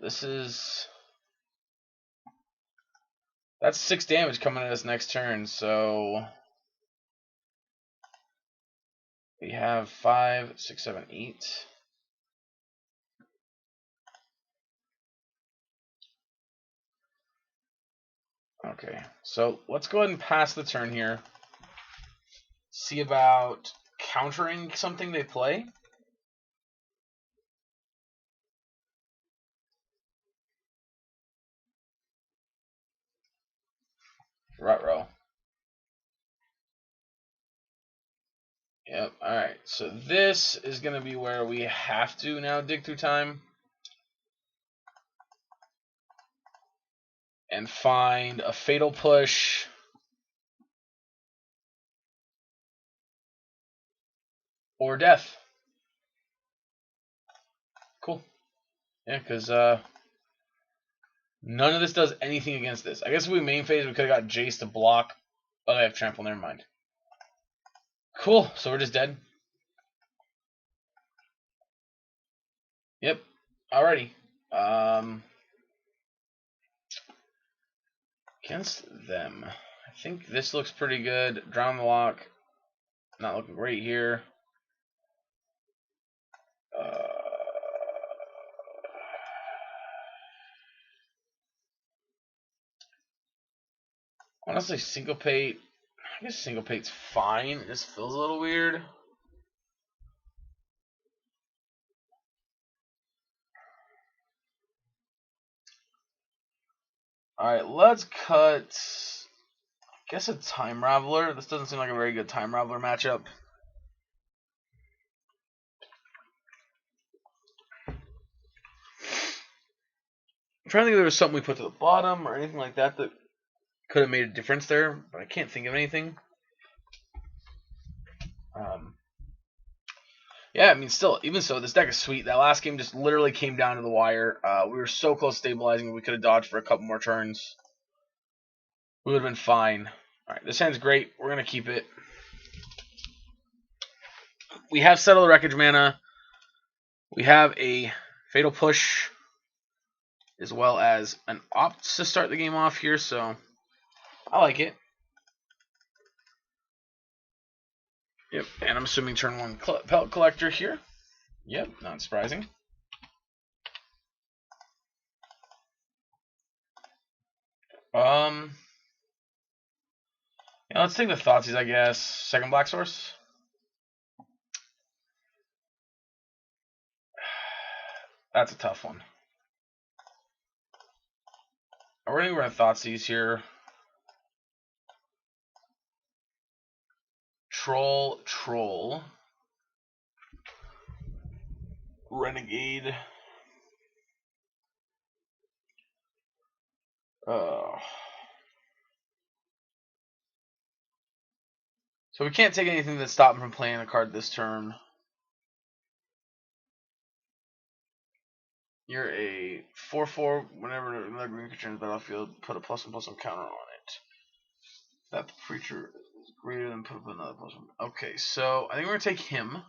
S1: This is... That's 6 damage coming at us next turn, so... We have 5, 6, 7, 8. Okay, so let's go ahead and pass the turn here. See about countering something they play. Ruh-roh. Yep. Alright, so this is going to be where we have to now dig through time and find a Fatal Push or Death. Cool. Yeah, because none of this does anything against this. I guess if we main phase, we could have got Jace to block. Oh, they have Trample, never mind. Cool, so we're just dead. Yep. Alrighty. Against them. I think this looks pretty good. Drown the Lock. Not looking great here. Honestly, Syncopate. I guess Syncopate's fine. It just feels a little weird. Alright, let's cut. I guess a Time Raveler. This doesn't seem like a very good Time Raveler matchup. I'm trying to think if there was something we put to the bottom or anything like that that could have made a difference there, but I can't think of anything. Yeah, I mean, still, even so, this deck is sweet. That last game just literally came down to the wire. We were so close to stabilizing. We could have dodged for a couple more turns. We would have been fine. All right, this hand's great. We're going to keep it. We have Settle the Wreckage mana. We have a Fatal Push, as well as an Opt to start the game off here, so I like it. Yep, and I'm assuming turn 1 Pellet Collector here. Yep, not surprising. Yeah, let's take the Thoughtseize, I guess. Second Black Source. That's a tough one. We're going to run Thoughtseize here. Troll. Renegade. So we can't take anything that stops him from playing a card this turn. You're a 4/4. Whenever another green creature in the battlefield, put a +1/+1 counter on it. That creature is greater than put up another +1. Okay, so I think we're gonna take him.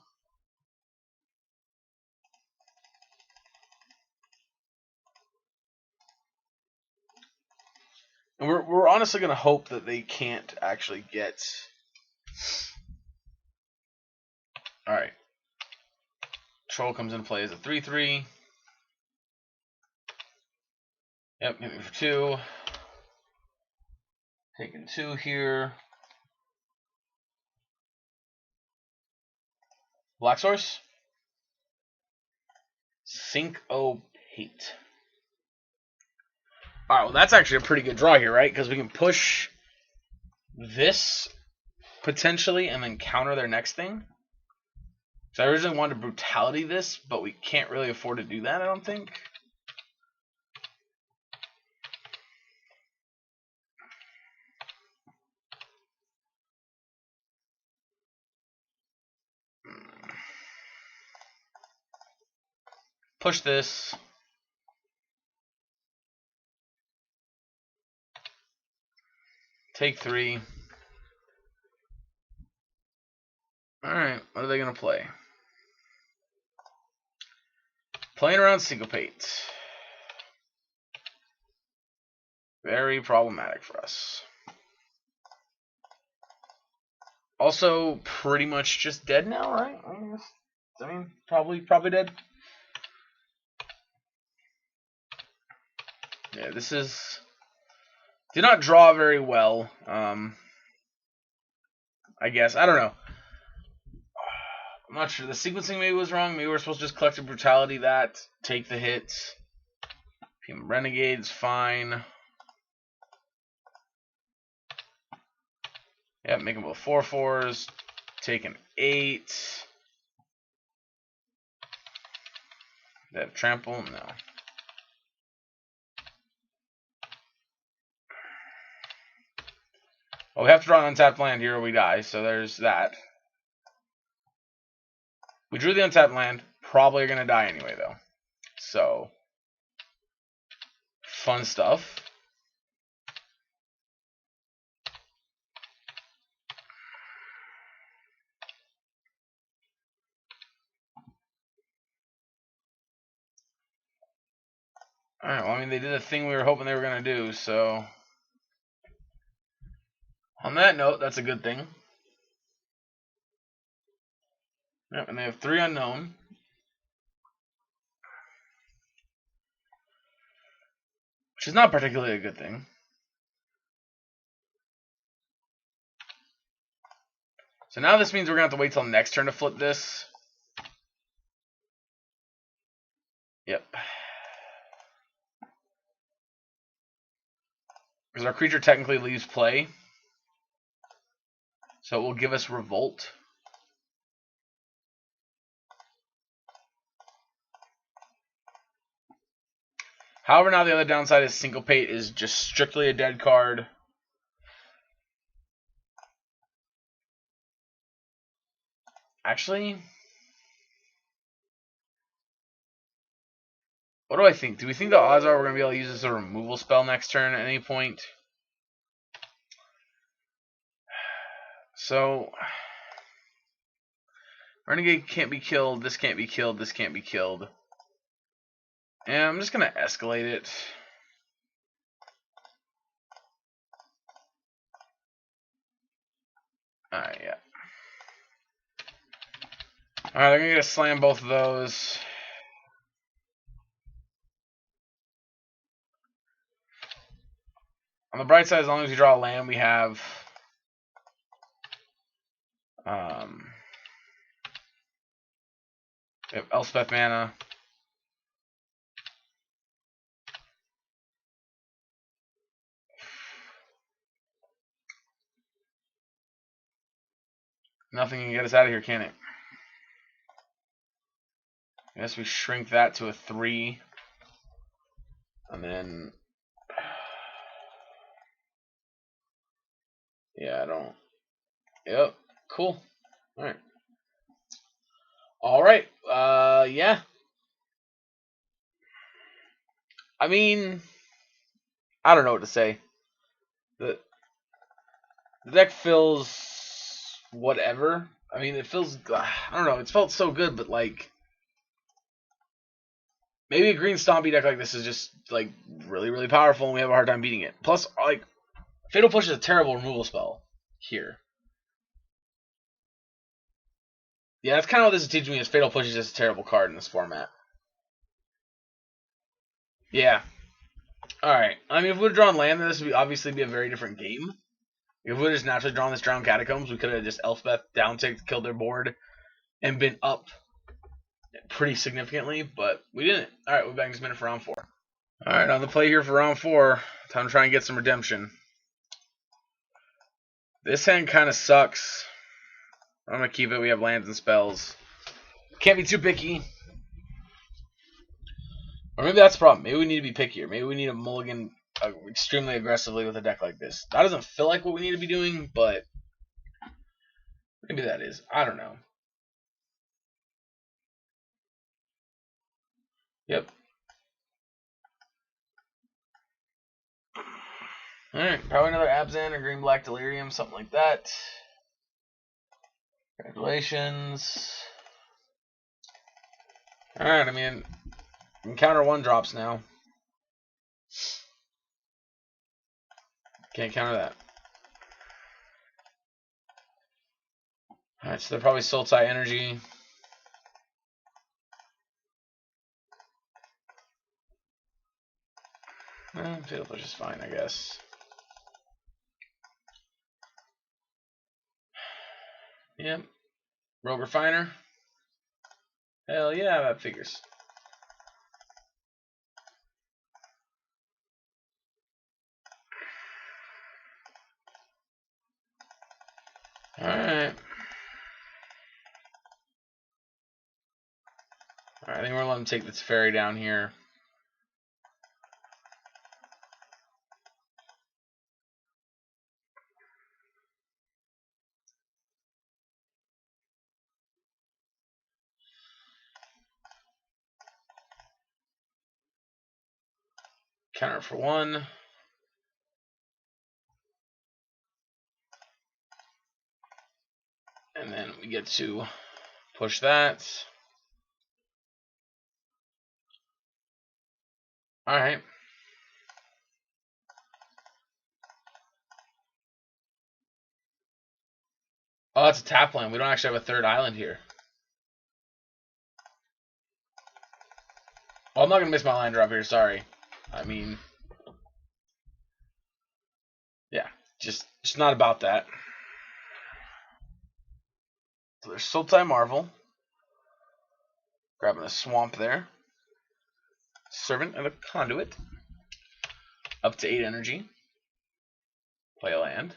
S1: And we're honestly gonna hope that they can't actually get. All right. Troll comes into play as a 3/3. Yep, hit me for 2. Taking 2 here. Black Source. Syncopate. Alright, well that's actually a pretty good draw here, right? Because we can push this potentially and then counter their next thing. So I originally wanted to Brutality this, but we can't really afford to do that, I don't think. Push this. Take 3. Alright, what are they going to play? Playing around Syncopate. Very problematic for us. Also, pretty much just dead now, right? I mean, probably dead. Yeah, this is... Did not draw very well. I guess. I don't know. I'm not sure. The sequencing maybe was wrong. Maybe we're supposed to just collect a Brutality that, take the hit. Renegade's fine. Yep, make them both 4/4s. take an 8. They have trample? No. Well, we have to draw an untapped land here or we die, so there's that. We drew the untapped land. Probably are going to die anyway, though. So, fun stuff. Alright, well, I mean, they did a thing we were hoping they were going to do, so... On that note, that's a good thing. Yep, and they have 3 unknown. Which is not particularly a good thing. So now this means we're going to have to wait till next turn to flip this. Yep. Because our creature technically leaves play. So it will give us Revolt. However, now the other downside is Syncopate is just strictly a dead card. Actually, what do I think? Do we think the odds are we're going to be able to use this as a removal spell next turn at any point? So, Renegade can't be killed, this can't be killed, this can't be killed. And I'm just going to escalate it. Alright, yeah. Alright, I'm going to slam both of those. On the bright side, as long as we draw a land, we have... we have Elspeth mana. Nothing can get us out of here, can it? I guess we shrink that to a 3. And then... yeah, I don't... Yep, cool. Alright. Alright, yeah. I mean... I don't know what to say. The deck feels... whatever. I mean, it feels... I don't know, it's felt so good, but like... maybe a green stompy deck like this is just, like, really, really powerful and we have a hard time beating it. Plus, like, Fatal Push is a terrible removal spell here. Yeah, that's kind of what this is teaching me, is Fatal Push is just a terrible card in this format. Yeah. Alright. I mean, if we would have drawn land, then this would obviously be a very different game. If we would have just naturally drawn this Drowned Catacombs, we could have just Elspeth downticked, killed their board, and been up pretty significantly, but we didn't. Alright, we're back this minute for round 4. Alright, on the play here for round 4. Time to try and get some redemption. This hand kind of sucks. I'm going to keep it. We have lands and spells. Can't be too picky. Or maybe that's the problem. Maybe we need to be pickier. Maybe we need to mulligan extremely aggressively with a deck like this. That doesn't feel like what we need to be doing, but maybe that is. I don't know. Yep. Alright, probably another Abzan or Green-Black Delirium, something like that. Congratulations. Alright, I mean, we can counter 1 drops now. Can't counter that. Alright, so they're probably Sultai Energy. Fatal Push is fine, I guess. Yep. Rogue Refiner. Hell yeah, that figures. Alright. Alright, I think we're going to let him take this fairy down here. Counter for 1. And then we get to push that. Alright. Oh, that's a tap land. We don't actually have a third island here. Well, I'm not going to miss my line drop here. Sorry. I mean, yeah. Just not about that. So there's Sultai Marvel. Grabbing a swamp there. Servant and a conduit. Up to 8 energy. Play a land.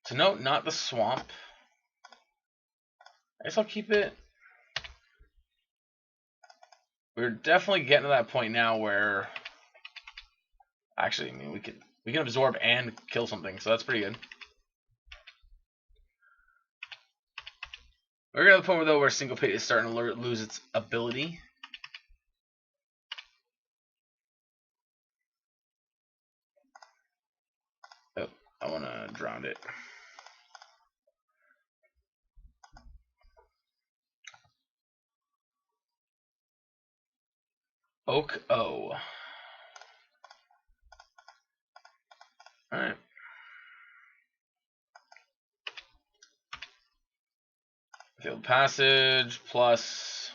S1: To note, not the swamp. I guess I'll keep it. We're definitely getting to that point now where actually, I mean, we can absorb and kill something, so that's pretty good. We're getting to the point where though where Syncopate is starting to lose its ability. Oh, I want to drown it. Oak O. Alright. Field Passage plus.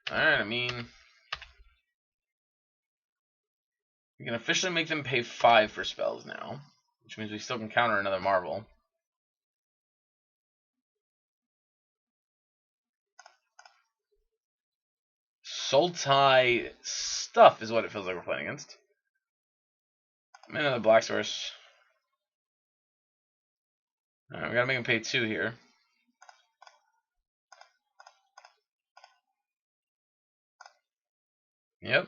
S1: Alright, I mean, we can officially make them pay 5 for spells now, which means we still can counter another Marvel. Sultai stuff is what it feels like we're playing against. Another Black Source. Alright, we gotta make him pay 2 here. Yep.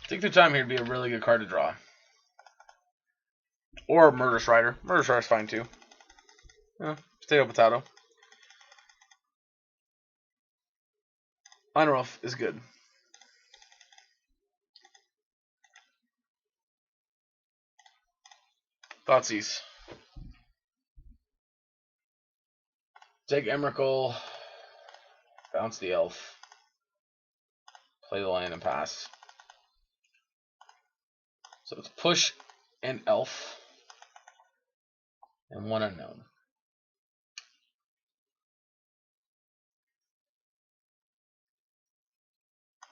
S1: Take their time here to be a really good card to draw. Or Murderous Rider. Murderous Rider's fine too. Yeah, potato potato. Unruff is good. Thoughtseize. Take Emrakul. Bounce the elf. Play the land and pass. So it's push and elf. And 1 unknown.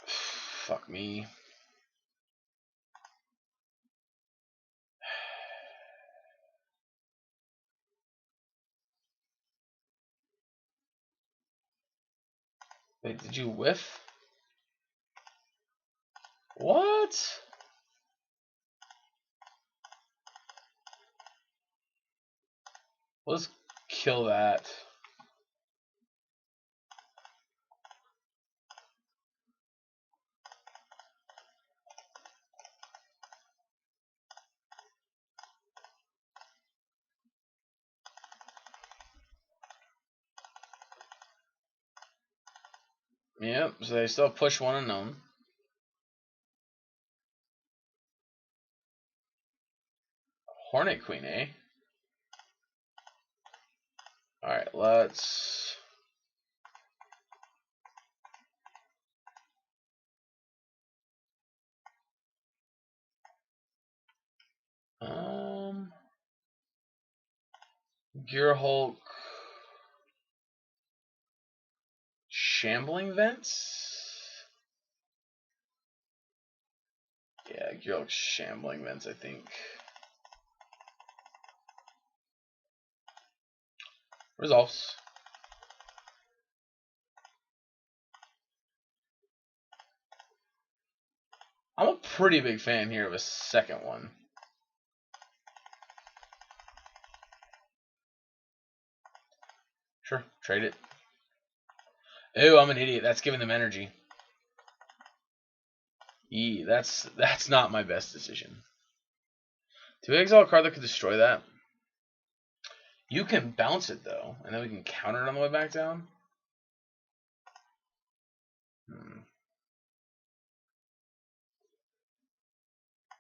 S1: Fuck me. Wait, did you whiff? What? Let's kill that. Yep, so they still push 1 unknown. Hornet Queen, eh? Alright, let's. Gear Hulk. Shambling Vents? Yeah, Gear Hulk Shambling Vents, I think. Results. I'm a pretty big fan here of a second one. Sure, trade it. Ew, I'm an idiot. That's giving them energy. That's not my best decision. Do we exile a card that could destroy that? You can bounce it though, and then we can counter it on the way back down.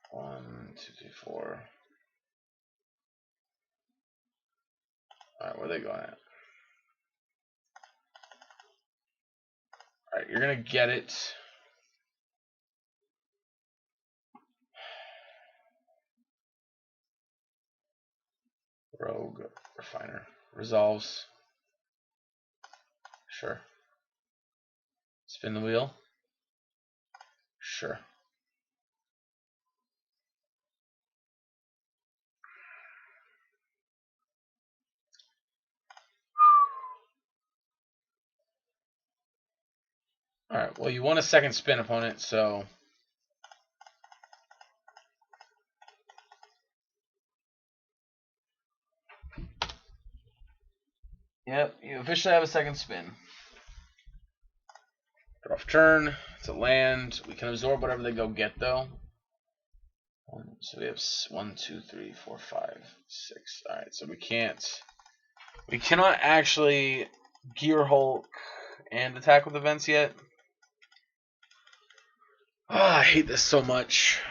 S1: 1, 2, 3, 4. Alright, where are they going at? Alright, you're gonna get it. Rogue Refiner. Resolves. Sure. Spin the wheel. Sure. Alright, well, you want a second spin, opponent, so. Yep, you officially have a second spin. Draw off turn. It's a land. We can absorb whatever they go get, though. So we have 1, 2, 3, 4, 5, 6. Alright, so we can't. We cannot actually Gear Hulk and attack with events yet. Oh, I hate this so much.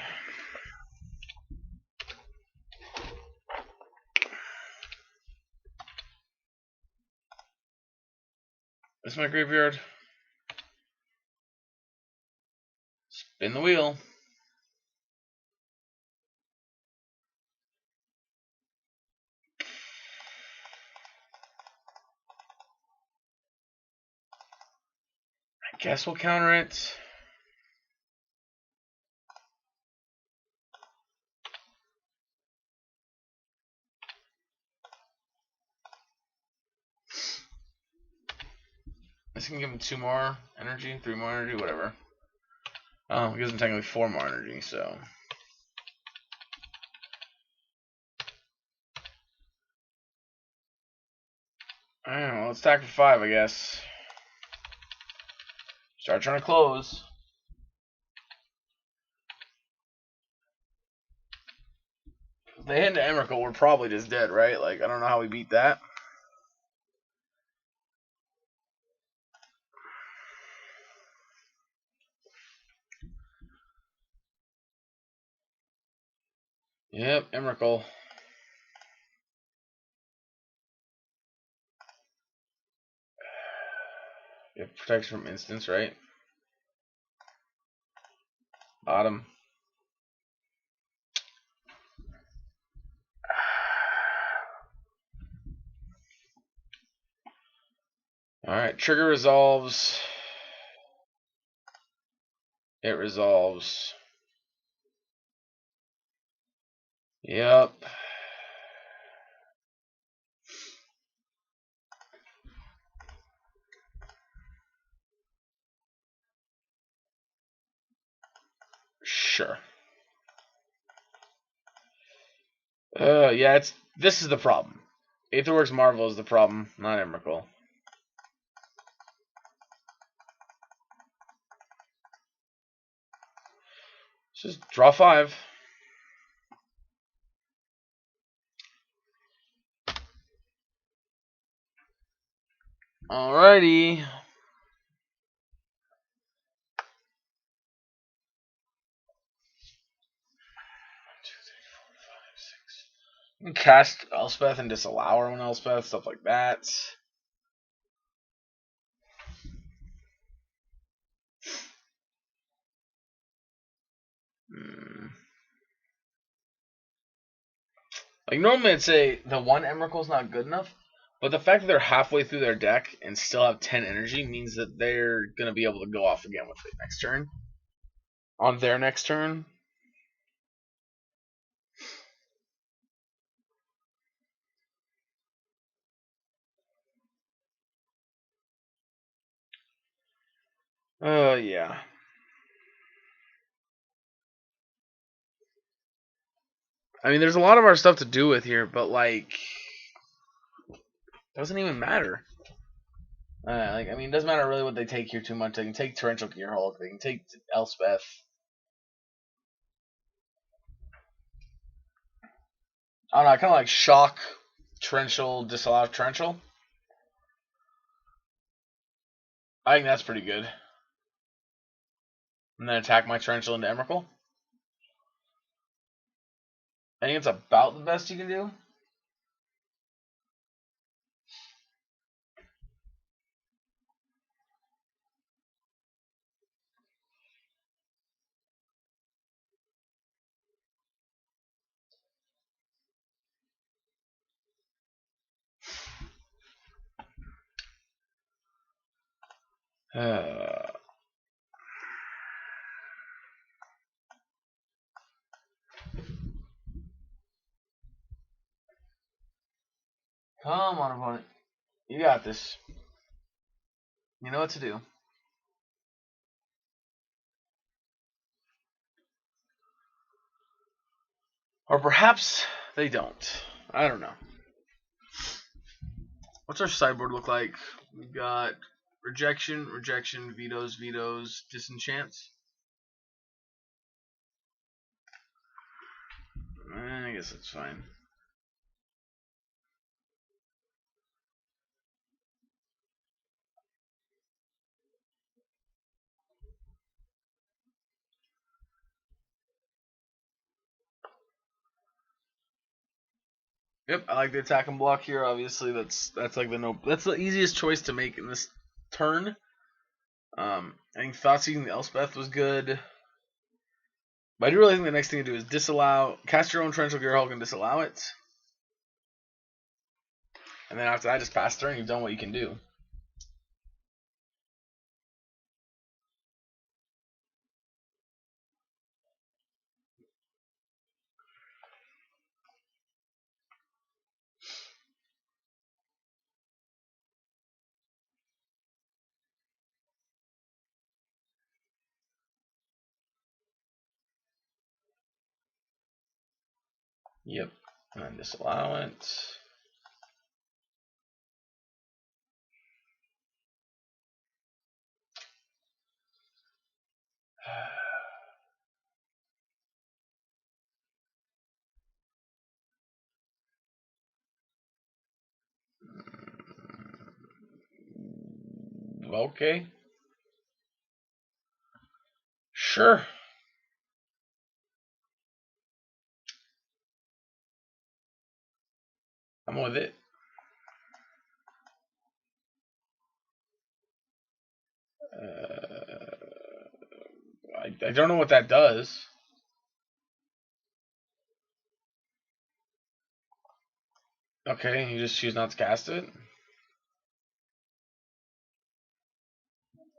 S1: This is my graveyard. Spin the wheel. I guess we'll counter it. This can give him 2 more energy, 3 more energy, whatever. Oh, it gives him technically 4 more energy, so. I don't know, let's attack for 5, I guess. Start trying to close. If they hit into Emrakul, we're probably just dead, right? Like, I don't know how we beat that. Yep, Emrakul. It protects from instants, right? Bottom. Alright, trigger resolves. It resolves. Yep. Sure. Yeah, this is the problem. Aetherworks Marvel is the problem, not Emrakul. Just draw 5. Alrighty. You can cast Elspeth and disallow her when Elspeth, stuff like that. Like, normally I'd say the one Emrakul's not good enough, but the fact that they're halfway through their deck and still have 10 energy means that they're going to be able to go off again with it next turn. On their next turn. Yeah. I mean, there's a lot of our stuff to do with here, but, like, doesn't even matter. Like, I mean, it doesn't matter really what they take here too much. They can take Torrential Gearhulk. They can take Elspeth. I don't know. I kind of like Shock, Torrential, Disallow Torrential. I think that's pretty good. And then attack my Torrential into Emrakul. I think it's about the best you can do. Come on, opponent. You got this. You know what to do. Or perhaps they don't. I don't know. What's our sideboard look like? We've got rejection, rejection, vetoes, vetoes, disenchants. I guess that's fine. Yep, I like the attack and block here. Obviously, that's like that's the easiest choice to make in this turn. I think Thoughtseize the Elspeth was good. But I do really think the next thing to do is disallow, cast your own Torrential Gearhulk and disallow it. And then after that, just pass turn. You've done what you can do. Yep. And then disallow it. Okay. Sure. I'm with it. I don't know what that does. Okay, you just choose not to cast it.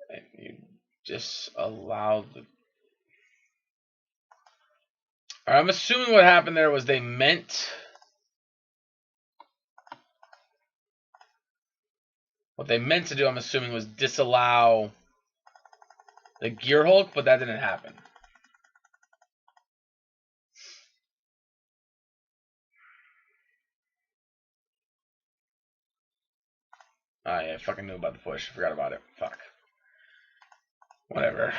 S1: And you just allow the. Alright, I'm assuming what happened there was they meant. What they meant to do, I'm assuming, was disallow the Gearhulk, but that didn't happen. Ah, yeah, I fucking knew about the push. Forgot about it. Fuck. Whatever.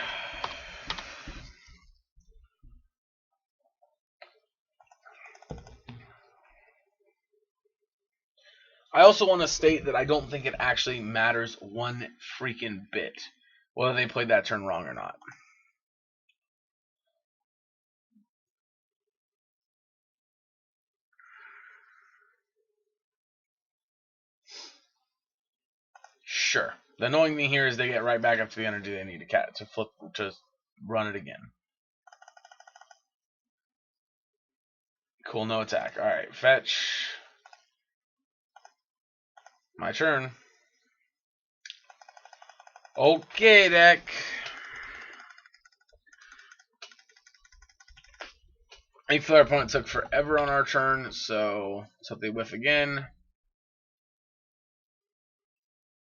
S1: I also want to state that I don't think it actually matters one freaking bit whether they played that turn wrong or not. Sure. The annoying thing here is they get right back up to the energy they need to run it again. Cool, no attack. Alright, fetch. My turn. Okay, deck. I feel our opponent took forever on our turn, so let's hope they whiff again.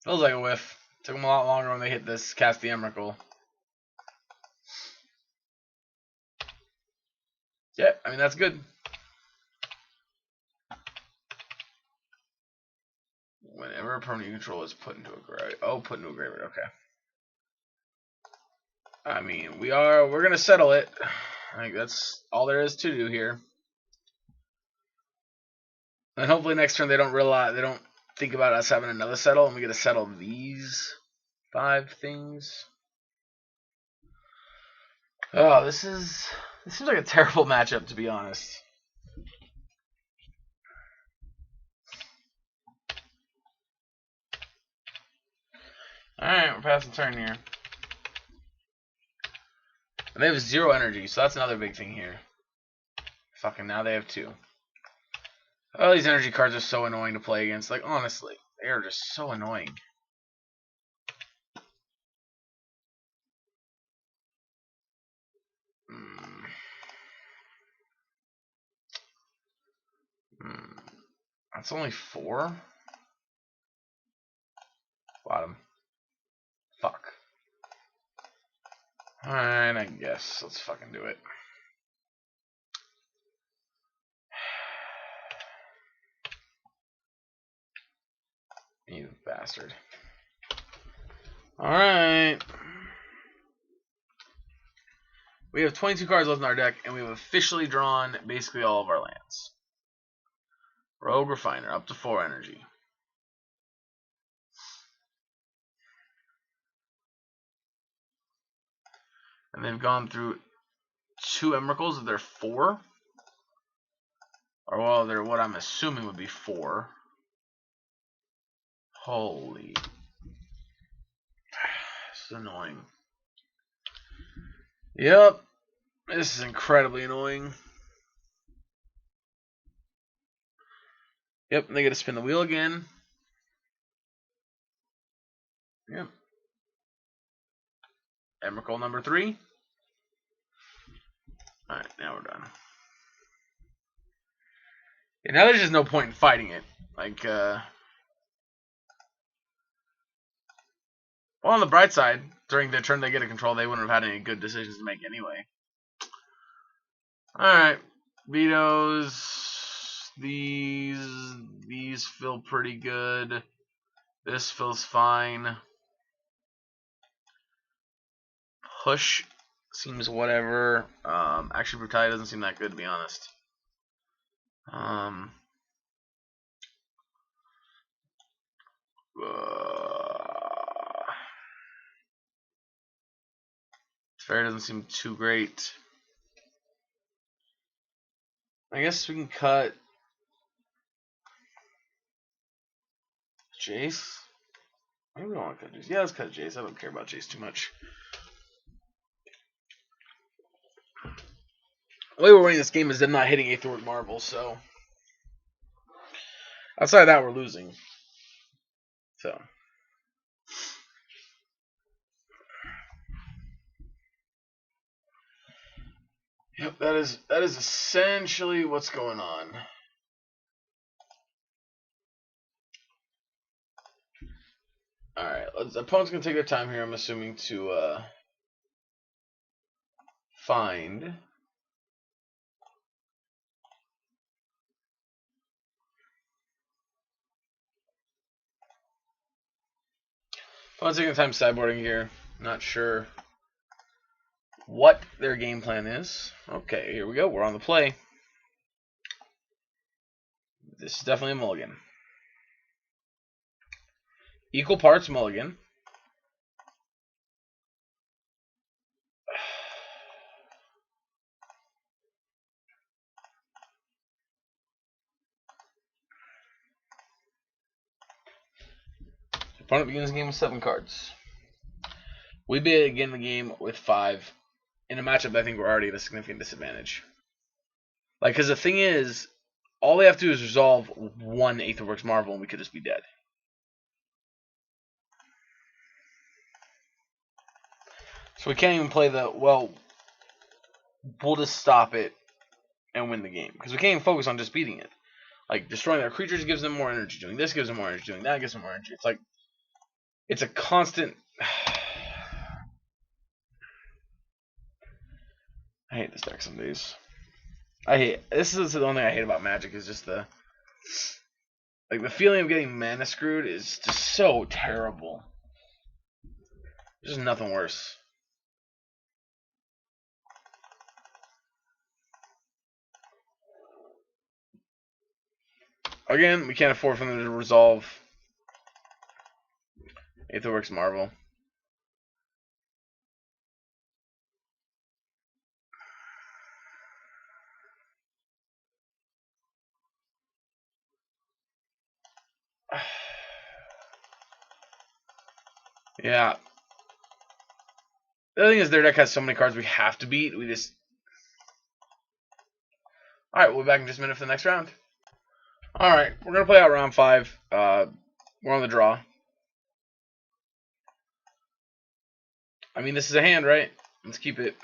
S1: Feels like a whiff. Took them a lot longer when they hit this cast the Emrakul. Yeah, I mean, that's good. Whenever a permanent you control is put into a graveyard. Oh, put into a graveyard. Okay. I mean, we're gonna settle it. I think that's all there is to do here. And hopefully next turn they don't think about us having another settle, and we get to settle these 5 things. Oh, this seems like a terrible matchup, to be honest. Alright, we're passing turn here. And they have 0 energy, so that's another big thing here. Fucking now they have 2. Oh, these energy cards are so annoying to play against. Like, honestly, they are just so annoying. That's only 4? Bottom. Fuck. Alright, I guess. Let's fucking do it. You bastard. Alright. We have 22 cards left in our deck, and we have officially drawn basically all of our lands. Rogue Refiner, up to 4 energy. And they've gone through 2 Emeralds. They're 4. Or, well, they're what I'm assuming would be 4. Holy. This is annoying. Yep. This is incredibly annoying. Yep, they get to spin the wheel again. Yep. Emerald number 3. Alright, now we're done. Yeah, now there's just no point in fighting it. Like, well, on the bright side, during the turn they get a control, they wouldn't have had any good decisions to make anyway. Alright. Vetoes. These feel pretty good. This feels fine. Push seems whatever. Actually, Brutality doesn't seem that good, to be honest. Fair doesn't seem too great. I guess we can cut Jace. Maybe we don't want to cut Jace. Yeah, let's cut Jace. I don't care about Jace too much. The way we're winning this game is them not hitting Aetherwork Marvel, so outside of that, we're losing. So. Yep, that is essentially what's going on. Alright, opponent's gonna take their time here, I'm assuming, to find opponent's taking time sideboarding here. Not sure what their game plan is. Okay, here we go. We're on the play. This is definitely a mulligan. Equal parts mulligan. Opponent begins the game with 7 cards. We begin the game with 5 in a matchup that I think we're already at a significant disadvantage. Like, because the thing is, all they have to do is resolve 1 Aetherworks Marvel and we could just be dead. So we can't even play well, we'll just stop it and win the game. Because we can't even focus on just beating it. Like, destroying their creatures gives them more energy. Doing this gives them more energy. Doing that gives them more energy. It's like, it's a constant... I hate this deck some days. This is the only thing I hate about Magic is just the Like, the feeling of getting mana screwed is just so terrible. There's nothing worse. Again, we can't afford for them to resolve Aetherworks Marvel. Yeah. The other thing is their deck has so many cards we have to beat. We just... Alright, we'll be back in just a minute for the next round. Alright, we're going to play out round 5. We're on the draw. I mean, this is a hand, right? Let's keep it.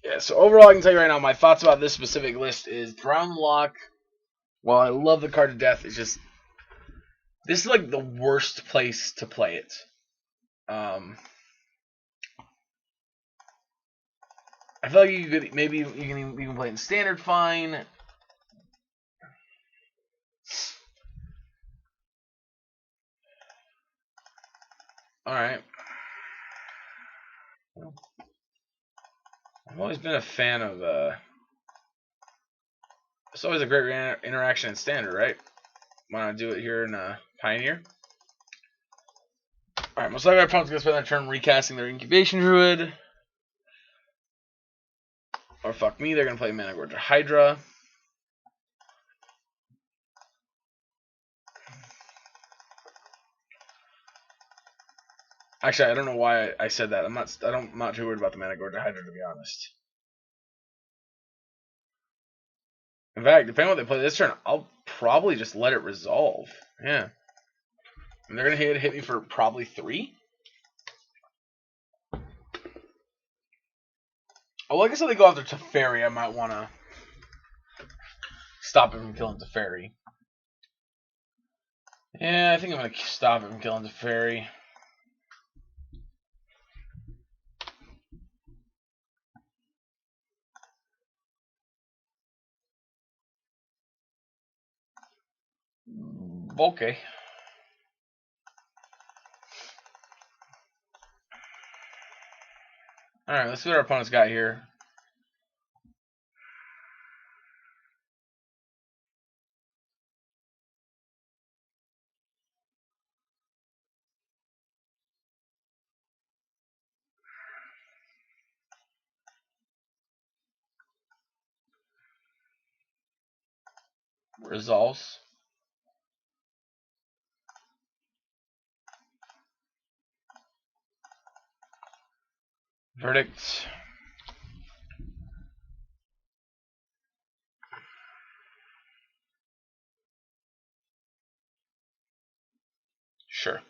S1: Yeah, so overall, I can tell you right now, my thoughts about this specific list is Drown the Lock. While I love the card to death, it's just... This is like the worst place to play it. I feel like you could maybe you can play it in standard fine. All right. I've always been a fan of. It's always a great interaction in standard, right? Why not do it here in Pioneer? All right, most likely our opponent's gonna spend that turn recasting their Incubation Druid. Or fuck me, they're gonna play Mana Gorger Hydra. Actually, I don't know why I said that. I'm not too worried about the Mana Gorger Hydra, to be honest. In fact, depending on what they play this turn, I'll probably just let it resolve. Yeah. And they're gonna hit me for probably 3. Oh, I guess if they go after Teferi, I might want to stop him from killing Teferi. Yeah, I think I'm going to stop him from killing Teferi. Okay. Alright, let's see what our opponent's got here. Resolves. Verdict. Sure.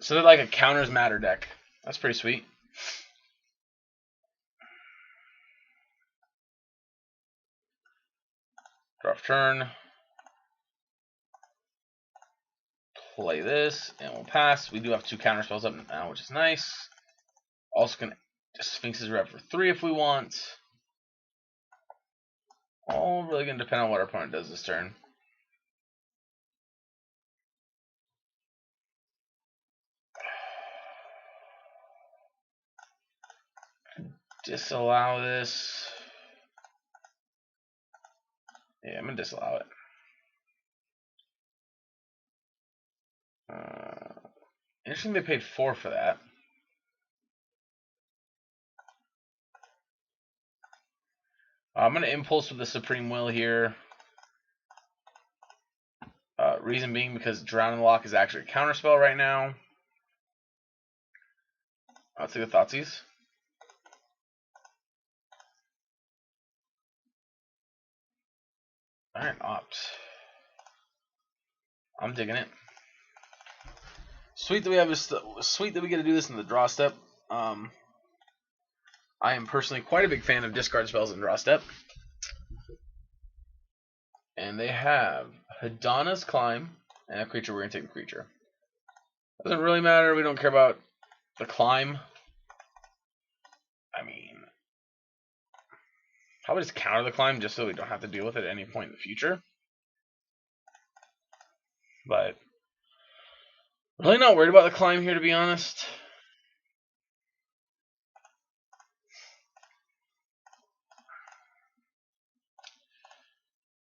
S1: So they're like a counters matter deck. That's pretty sweet. Draw turn. Play this, and we'll pass. We do have 2 counter spells up now, which is nice. Also can Sphinx's rep for 3 if we want. All really going to depend on what our opponent does this turn. Disallow this. Yeah, I'm going to disallow it. Interesting they paid 4 for that. I'm going to impulse with the Supreme Will here. Reason being because Drowning Lock is actually a counterspell right now. Let's see the Thoughtseize. Alright, opt. I'm digging it. Sweet that we have this. Sweet that we get to do this in the draw step. I am personally quite a big fan of discard spells in draw step. And they have Hadana's Climb and a creature. We're gonna take the creature. Doesn't really matter. We don't care about the climb. I mean, Probably just counter the climb just so we don't have to deal with it at any point in the future. But really not worried about the climb here, to be honest.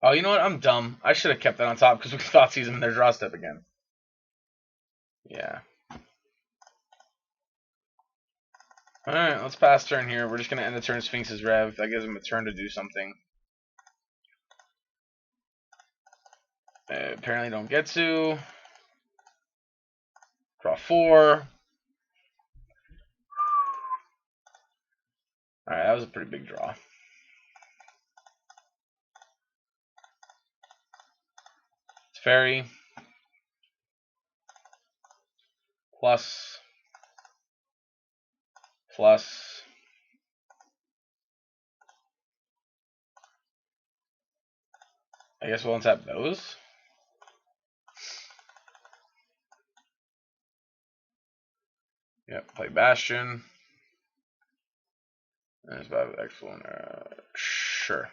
S1: Oh, you know what? I'm dumb. I should have kept that on top because we thought sees him in their draw step again. Yeah. Alright, let's pass turn here. We're just going to end the turn Sphinx's Rev. That gives him a turn to do something. Apparently don't get to. Draw 4. Alright, that was a pretty big draw. It's Fairy. Plus. Plus. I guess we'll untap those. Yep, play Bastion. And it's about excellent. Sure.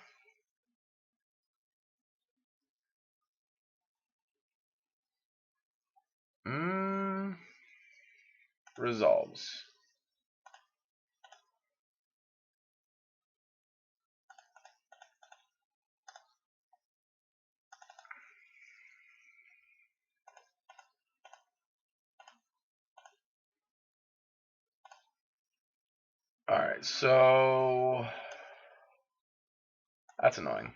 S1: Resolves. Alright, so that's annoying.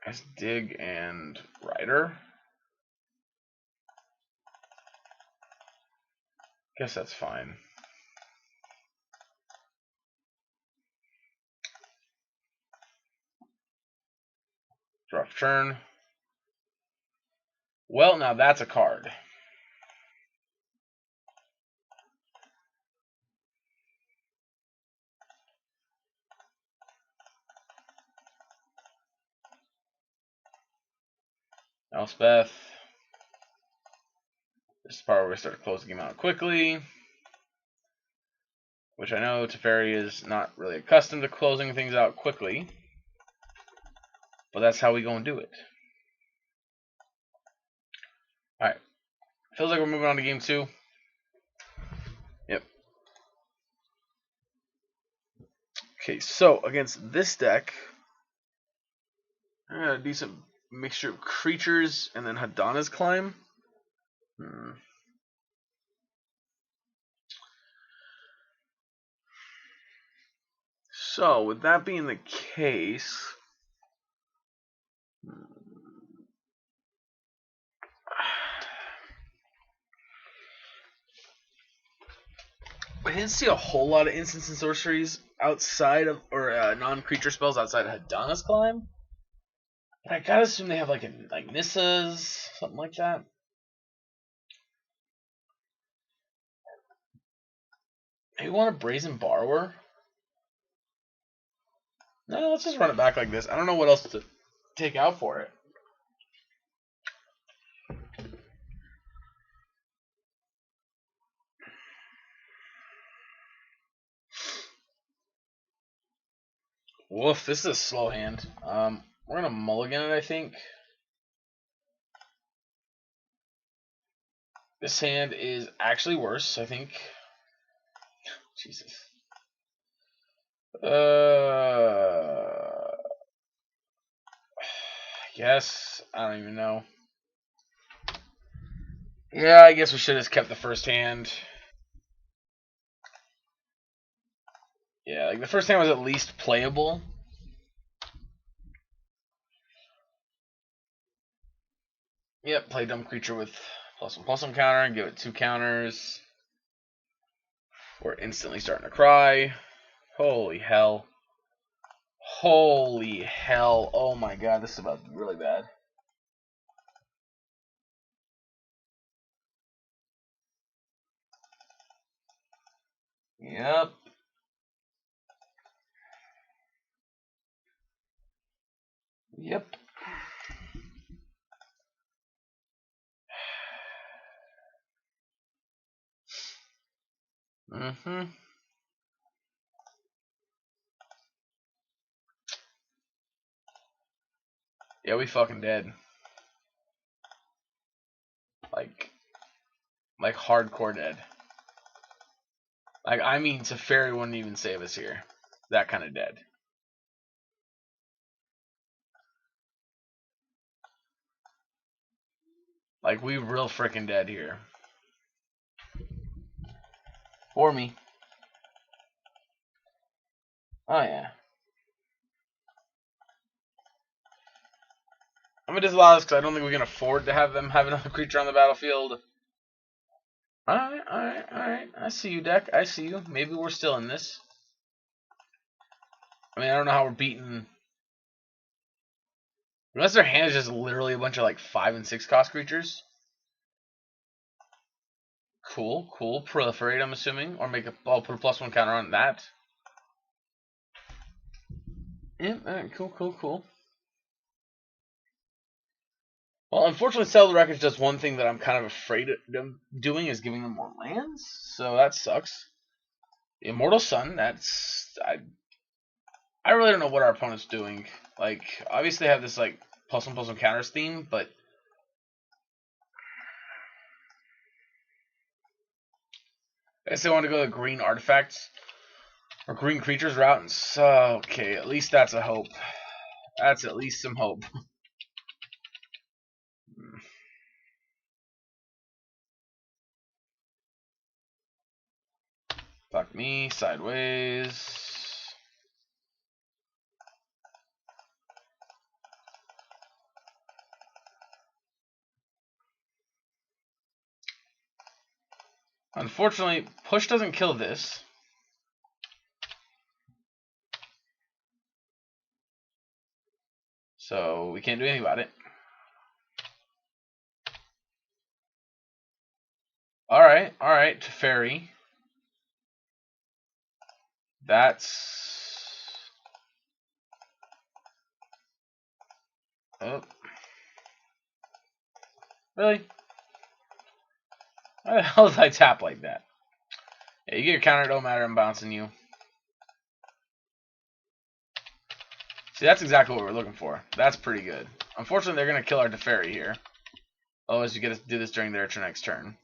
S1: Guess Dig and Rider. Guess that's fine. Draw for turn. Well, now that's a card. Elspeth. This is the part where we start closing him out quickly. Which I know Teferi is not really accustomed to closing things out quickly. But that's how we go and do it. Alright. Feels like we're moving on to game 2. Yep. Okay, so against this deck, I got a decent mixture of creatures and then Hadana's Climb. So, with that being the case, I didn't see a whole lot of instants and sorceries outside of, or non-creature spells outside of Hadana's Climb. But I gotta assume they have like Nissa's, something like that. Maybe want a Brazen Borrower? No, let's just run it back like this. I don't know what else to take out for it. Woof, this is a slow hand. We're gonna mulligan it, I think. This hand is actually worse, I think. Jesus. Guess. I don't even know. Yeah, I guess we should have just kept the first hand. Yeah, like the first hand was at least playable. Yep, play dumb creature with +1/+1 counter and give it 2 counters. We're instantly starting to cry. Holy hell. Holy hell. Oh my god, this is about to be really bad. Yep. Yep. Yeah, we fucking dead. Like hardcore dead. Like, I mean, Teferi wouldn't even save us here. That kind of dead. Like, we real freaking dead here. For me. Oh, yeah. I'm going to disallow this because I don't think we can afford to have them have another creature on the battlefield. Alright. I see you, deck. I see you. Maybe we're still in this. I mean, I don't know how we're beating... Unless their hand is just literally a bunch of, like, 5 and 6 cost creatures. Cool. Proliferate, I'm assuming. Or I'll put a +1 counter on that. Yeah, alright, cool. Well, unfortunately, Settle the Wreckage does one thing that I'm kind of afraid of them doing, is giving them more lands. So that sucks. The Immortal Sun, that's... I really don't know what our opponent's doing. Like, obviously they have this, like, +1/+1 counters theme, but... I guess they want to go the green artifacts or green creatures route, and so, okay, at least that's a hope. That's at least some hope. Fuck me, sideways. Unfortunately, push doesn't kill this. So we can't do anything about it. Alright, Teferi. That's... Oh. Really? Why the hell did I tap like that? Yeah, you get your counter, don't matter, I'm bouncing you. See, that's exactly what we're looking for. That's pretty good. Unfortunately, they're going to kill our Teferi here. Otherwise, you get to do this during their next turn.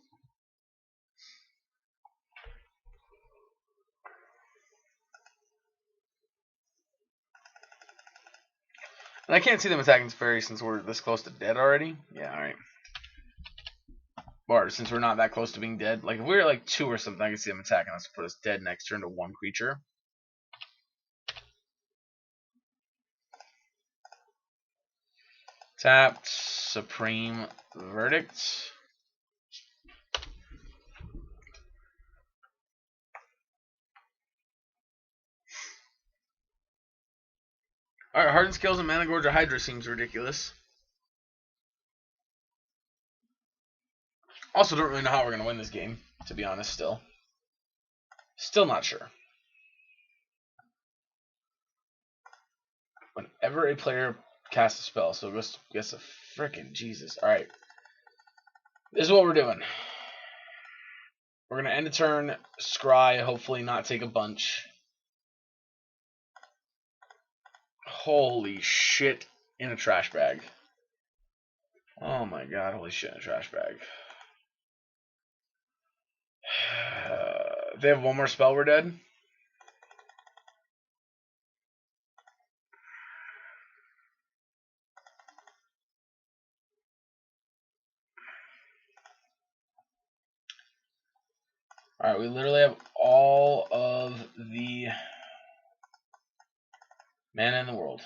S1: And I can't see them attacking Teferi since we're this close to dead already. Yeah, alright. Or since we're not that close to being dead. Like, if we were like 2 or something, I could see them attacking us to put us dead next turn to 1 creature. Tapped. Supreme Verdict. Alright, Hardened Scales and Mana Gorge or Hydra seems ridiculous. Also, don't really know how we're going to win this game, to be honest, still. Still not sure. Whenever a player casts a spell, so just guess a frickin' Jesus. Alright. This is what we're doing. We're going to end a turn, scry, hopefully not take a bunch. Holy shit, in a trash bag. Oh my god, holy shit, in a trash bag. If they have one more spell, we're dead. Alright, we literally have all of the mana in the world.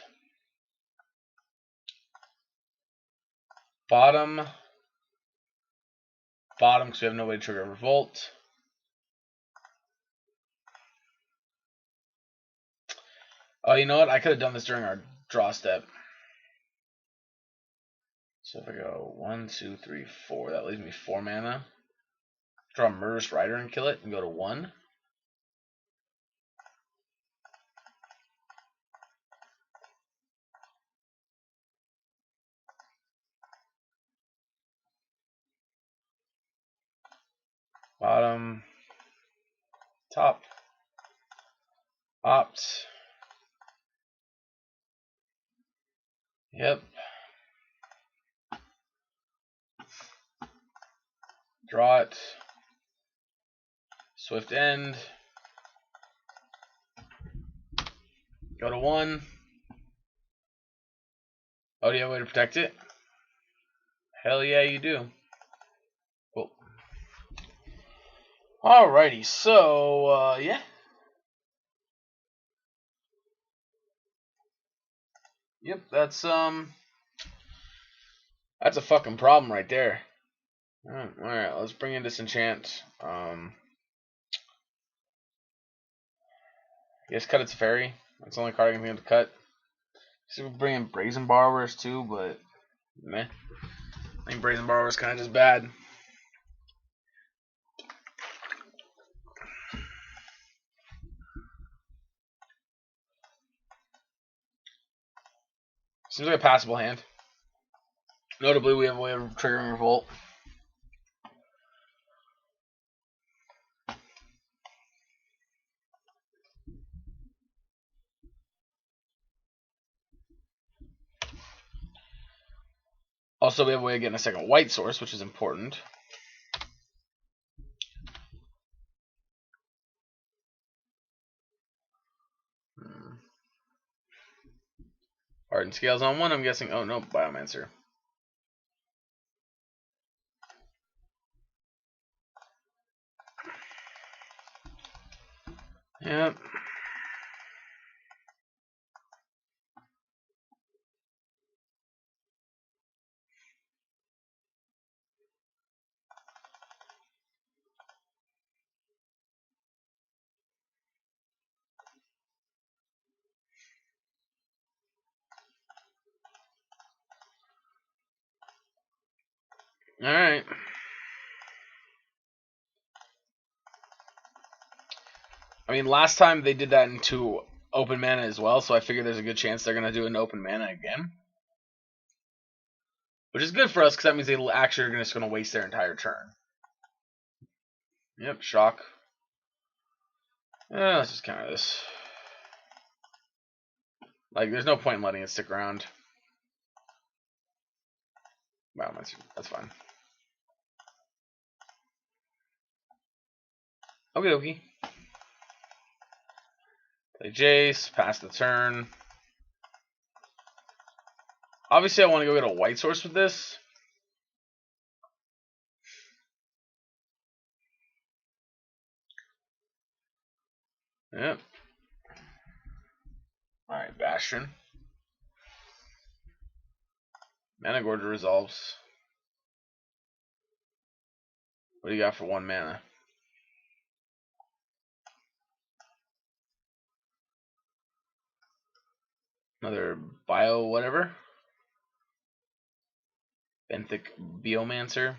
S1: Bottom, because we have no way to trigger Revolt. Oh, you know what? I could have done this during our draw step. So if I go 1, 2, 3, 4, that leaves me 4 mana. Draw Murderous Rider and kill it and go to 1. Bottom, top, opt. Yep. Draw it. Swift End. Go to 1. Oh, do you have a way to protect it? Hell yeah, you do. Cool. Alrighty, so, yeah. Yep, that's a fucking problem right there. Alright, let's bring in Disenchant. Yes, cut its fairy. That's the only card I can think of to cut. So we bring in Brazen Borrowers too, but meh. I think Brazen Borrower is kind of just bad. Seems like a passable hand. Notably, we have a way of triggering Revolt. Also, we have a way of getting a second white source, which is important. Hardened Scales on 1, I'm guessing. Oh, no, Biomancer. Yep. Alright. I mean, last time they did that into open mana as well, so I figure there's a good chance they're going to do it in open mana again. Which is good for us, because that means they actually are just going to waste their entire turn. Yep, shock. Yeah, let's just counter this. Like, there's no point in letting it stick around. Wow, that's fine. Okie dokie. Play Jace, pass the turn. Obviously, I want to go get a white source with this. Yep. Alright, Bastion. Mana Gorger resolves. What do you got for 1 mana? Another Bio whatever? Benthic Biomancer.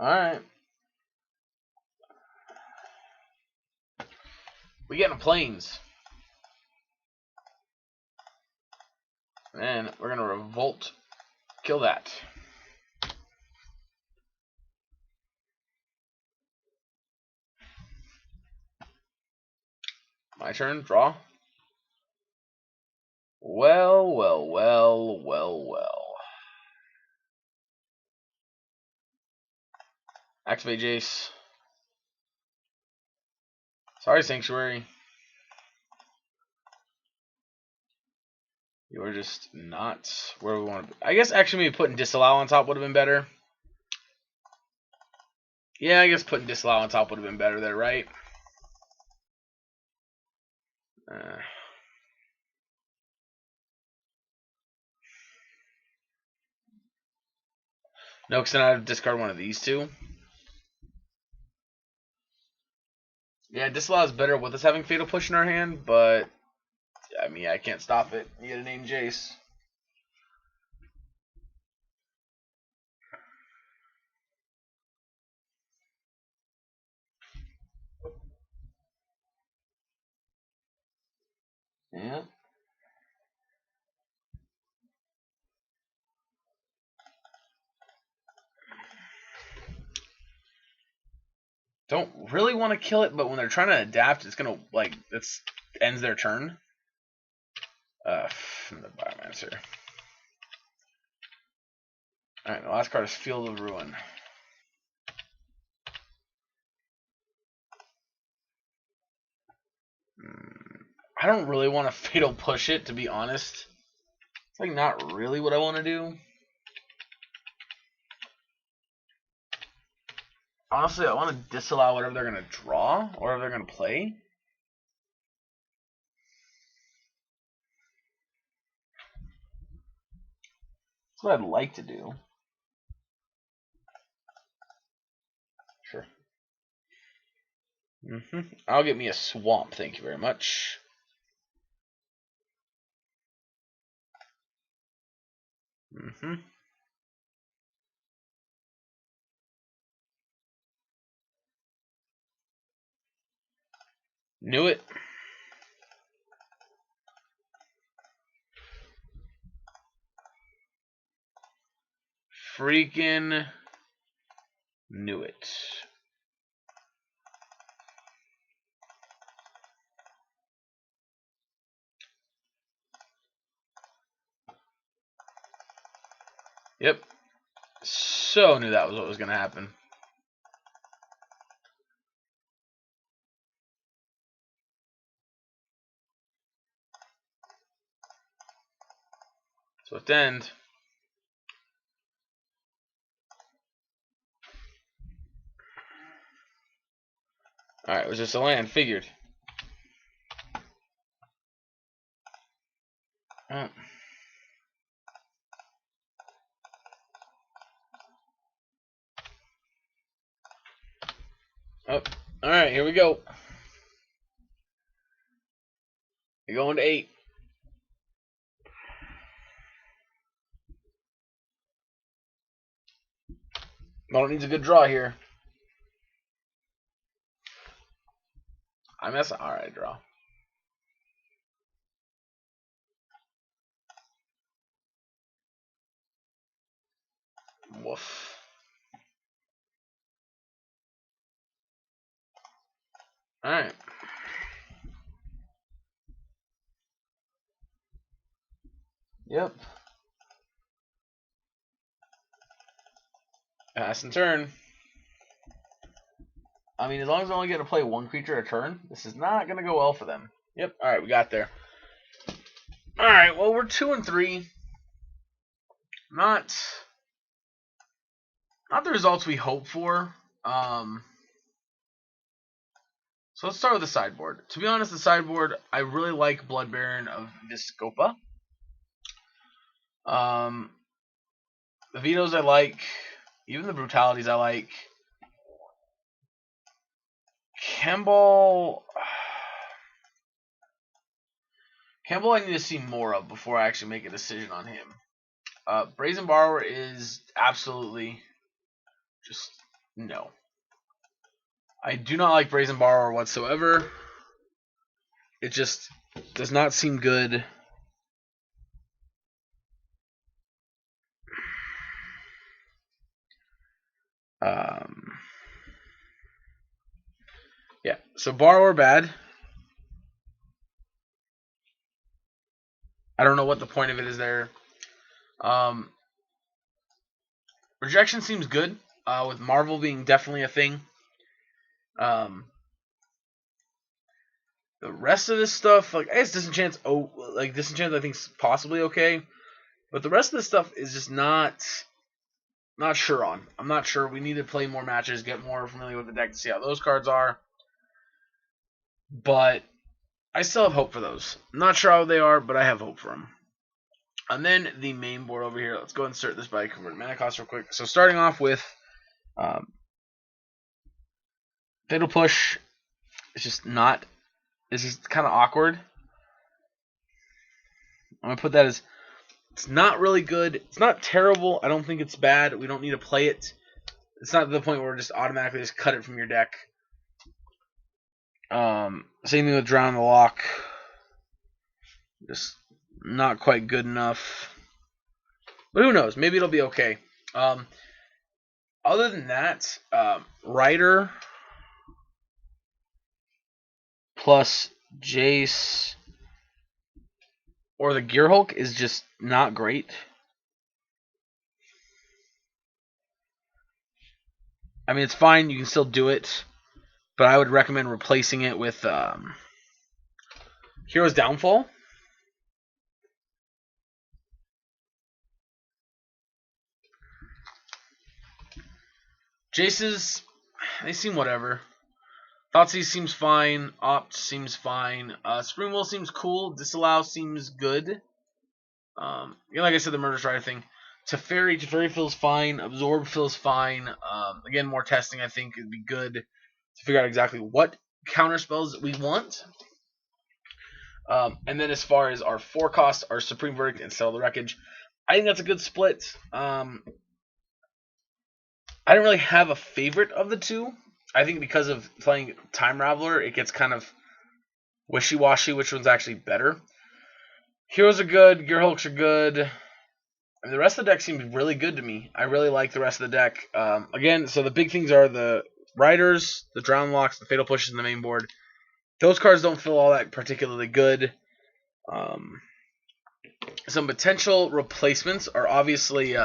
S1: Alright. We getting planes. And we're gonna revolt. Kill that. My turn, draw. Well, well, well, well, well. Activate Jace. Sorry, Sanctuary. You are just not where we want to be. I guess actually maybe putting Disallow on top would have been better. Yeah, I guess putting Disallow on top would have been better there, right? No, because then I have to discard one of these two. Yeah, Disallow is better with us having Fatal Push in our hand, but I mean, I can't stop it. You gotta name Jace. Yeah. Don't really want to kill it, but when they're trying to adapt, it's gonna like it ends their turn. The Biomancer. All right, the last card is Field of Ruin. I don't really want to Fatal Push it, to be honest. It's like not really what I want to do. Honestly, I want to disallow whatever they're going to draw or whatever they're going to play. That's what I'd like to do. Sure. I'll get me a swamp, thank you very much. Knew it. Freaking knew it. Yep. So knew that was what was going to happen. So at the end, alright, it was just a land, figured. Oh. Alright, here we go. You're going to 8. Well, it needs a good draw here. I mess. Alright, draw. Woof. Alright. Yep. Pass and turn. I mean, as long as I only get to play one creature a turn, this is not going to go well for them. Yep. Alright, we got there. Alright, well, we're 2 and 3. Not the results we hope for. So let's start with the sideboard. To be honest, the sideboard, I really like Blood Baron of Viscopa. The vetoes I like. Even the brutalities I like. Campbell I need to see more of before I actually make a decision on him. Brazen Borrower is absolutely just no. I do not like Brazen Borrower whatsoever. It just does not seem good. Yeah, so Borrower bad. I don't know what the point of it is there. Rejection seems good, with Marvel being definitely a thing. The rest of this stuff, like I guess Disenchant I think is possibly okay, but the rest of this stuff is just not sure on. I'm not sure. We need to play more matches, get more familiar with the deck to see how those cards are. But I still have hope for those. I'm not sure how they are, but I have hope for them. And then the main board over here. Let's go insert this by convert mana cost real quick. So starting off with Fatal Push. It's just not. It's just kind of awkward. I'm gonna put that as. It's not really good. It's not terrible. I don't think it's bad. We don't need to play it. It's not to the point where just automatically just cut it from your deck. Same thing with Drown the Lock. Just not quite good enough. But who knows? Maybe it'll be okay. Other than that, Rider plus Jace or the Gear Hulk is just not great. I mean, it's fine. You can still do it. But I would recommend replacing it with Hero's Downfall. Jace's, they seem whatever. Thoughtseize seems fine. Opt seems fine. Supreme Will seems cool. Disallow seems good. Like I said, the Murderous Rider thing. Teferi feels fine. Absorb feels fine. Again, more testing I think would be good to figure out exactly what counter spells we want. And then as far as our 4-cost, our Supreme Verdict and Settle the Wreckage, I think that's a good split. I don't really have a favorite of the two. I think because of playing Time Raveler, it gets kind of wishy-washy which one's actually better. Heroes are good. Gear Hulks are good. I mean, the rest of the deck seems really good to me. I really like the rest of the deck. Again, so the big things are the Riders, the Drown Locks, the Fatal Pushes in the main board. Those cards don't feel all that particularly good. Some potential replacements are obviously...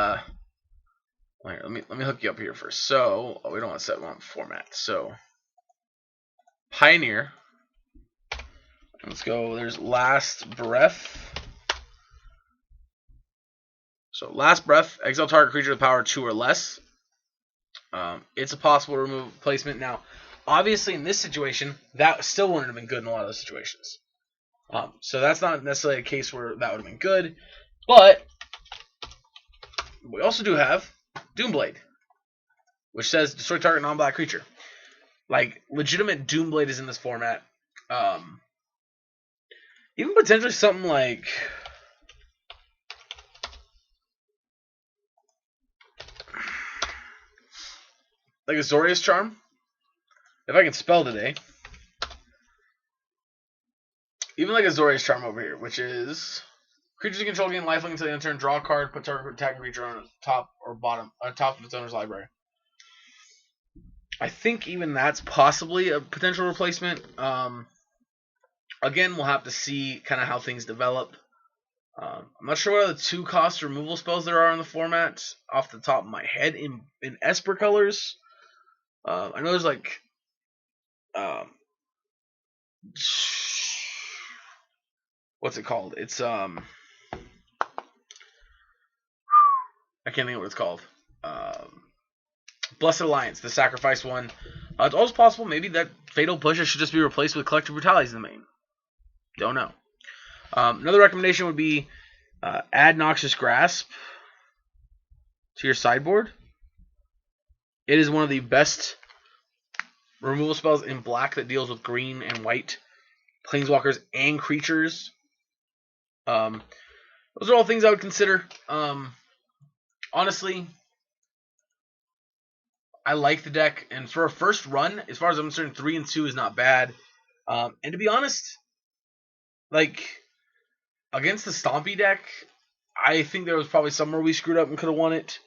S1: Wait, let me hook you up here first. So, we don't want to set one format. So, Pioneer. Let's go. There's Last Breath. So, Last Breath. Exile target creature with power 2 or less. It's a possible replacement. Now, obviously, in this situation, that still wouldn't have been good in a lot of those situations. So, that's not necessarily a case where that would have been good. But, we also do have Doomblade, which says destroy target non-black creature. Like, legitimate Doomblade is in this format. Even potentially something like a Zorius Charm. If I can spell today. Even like a Zorius Charm over here, which is creatures you control gain lifelink until the end of turn, draw a card, put target attacking creature on top or bottom, on top of its owner's library. I think even that's possibly a potential replacement. Again, we'll have to see kind of how things develop. I'm not sure what other 2-cost removal spells there are in the format off the top of my head in Esper colors. I know there's like what's it called? It's I can't think of what it's called. Blessed Alliance, the sacrifice one. It's also possible maybe that Fatal Pushes should just be replaced with Collective Brutalities in the main. Don't know. Another recommendation would be add Noxious Grasp to your sideboard. It is one of the best removal spells in black that deals with green and white planeswalkers and creatures. Those are all things I would consider. Honestly, I like the deck, and for a first run, as far as I'm concerned, 3 and 2 is not bad. And to be honest, like against the Stompy deck, I think there was probably somewhere we screwed up and could have won it.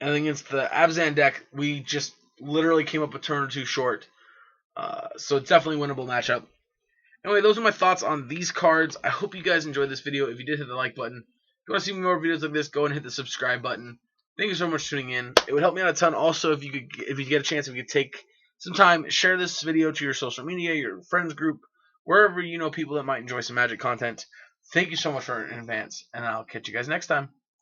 S1: And against the Abzan deck, we just literally came up a turn or two short. So it's definitely a winnable matchup. Anyway, those are my thoughts on these cards. I hope you guys enjoyed this video. If you did, hit the like button. If you want to see more videos like this, go and hit the subscribe button. Thank you so much for tuning in. It would help me out a ton. Also, if you get a chance, if you could take some time, share this video to your social media, your friends group, wherever you know people that might enjoy some Magic content. Thank you so much for in advance, and I'll catch you guys next time.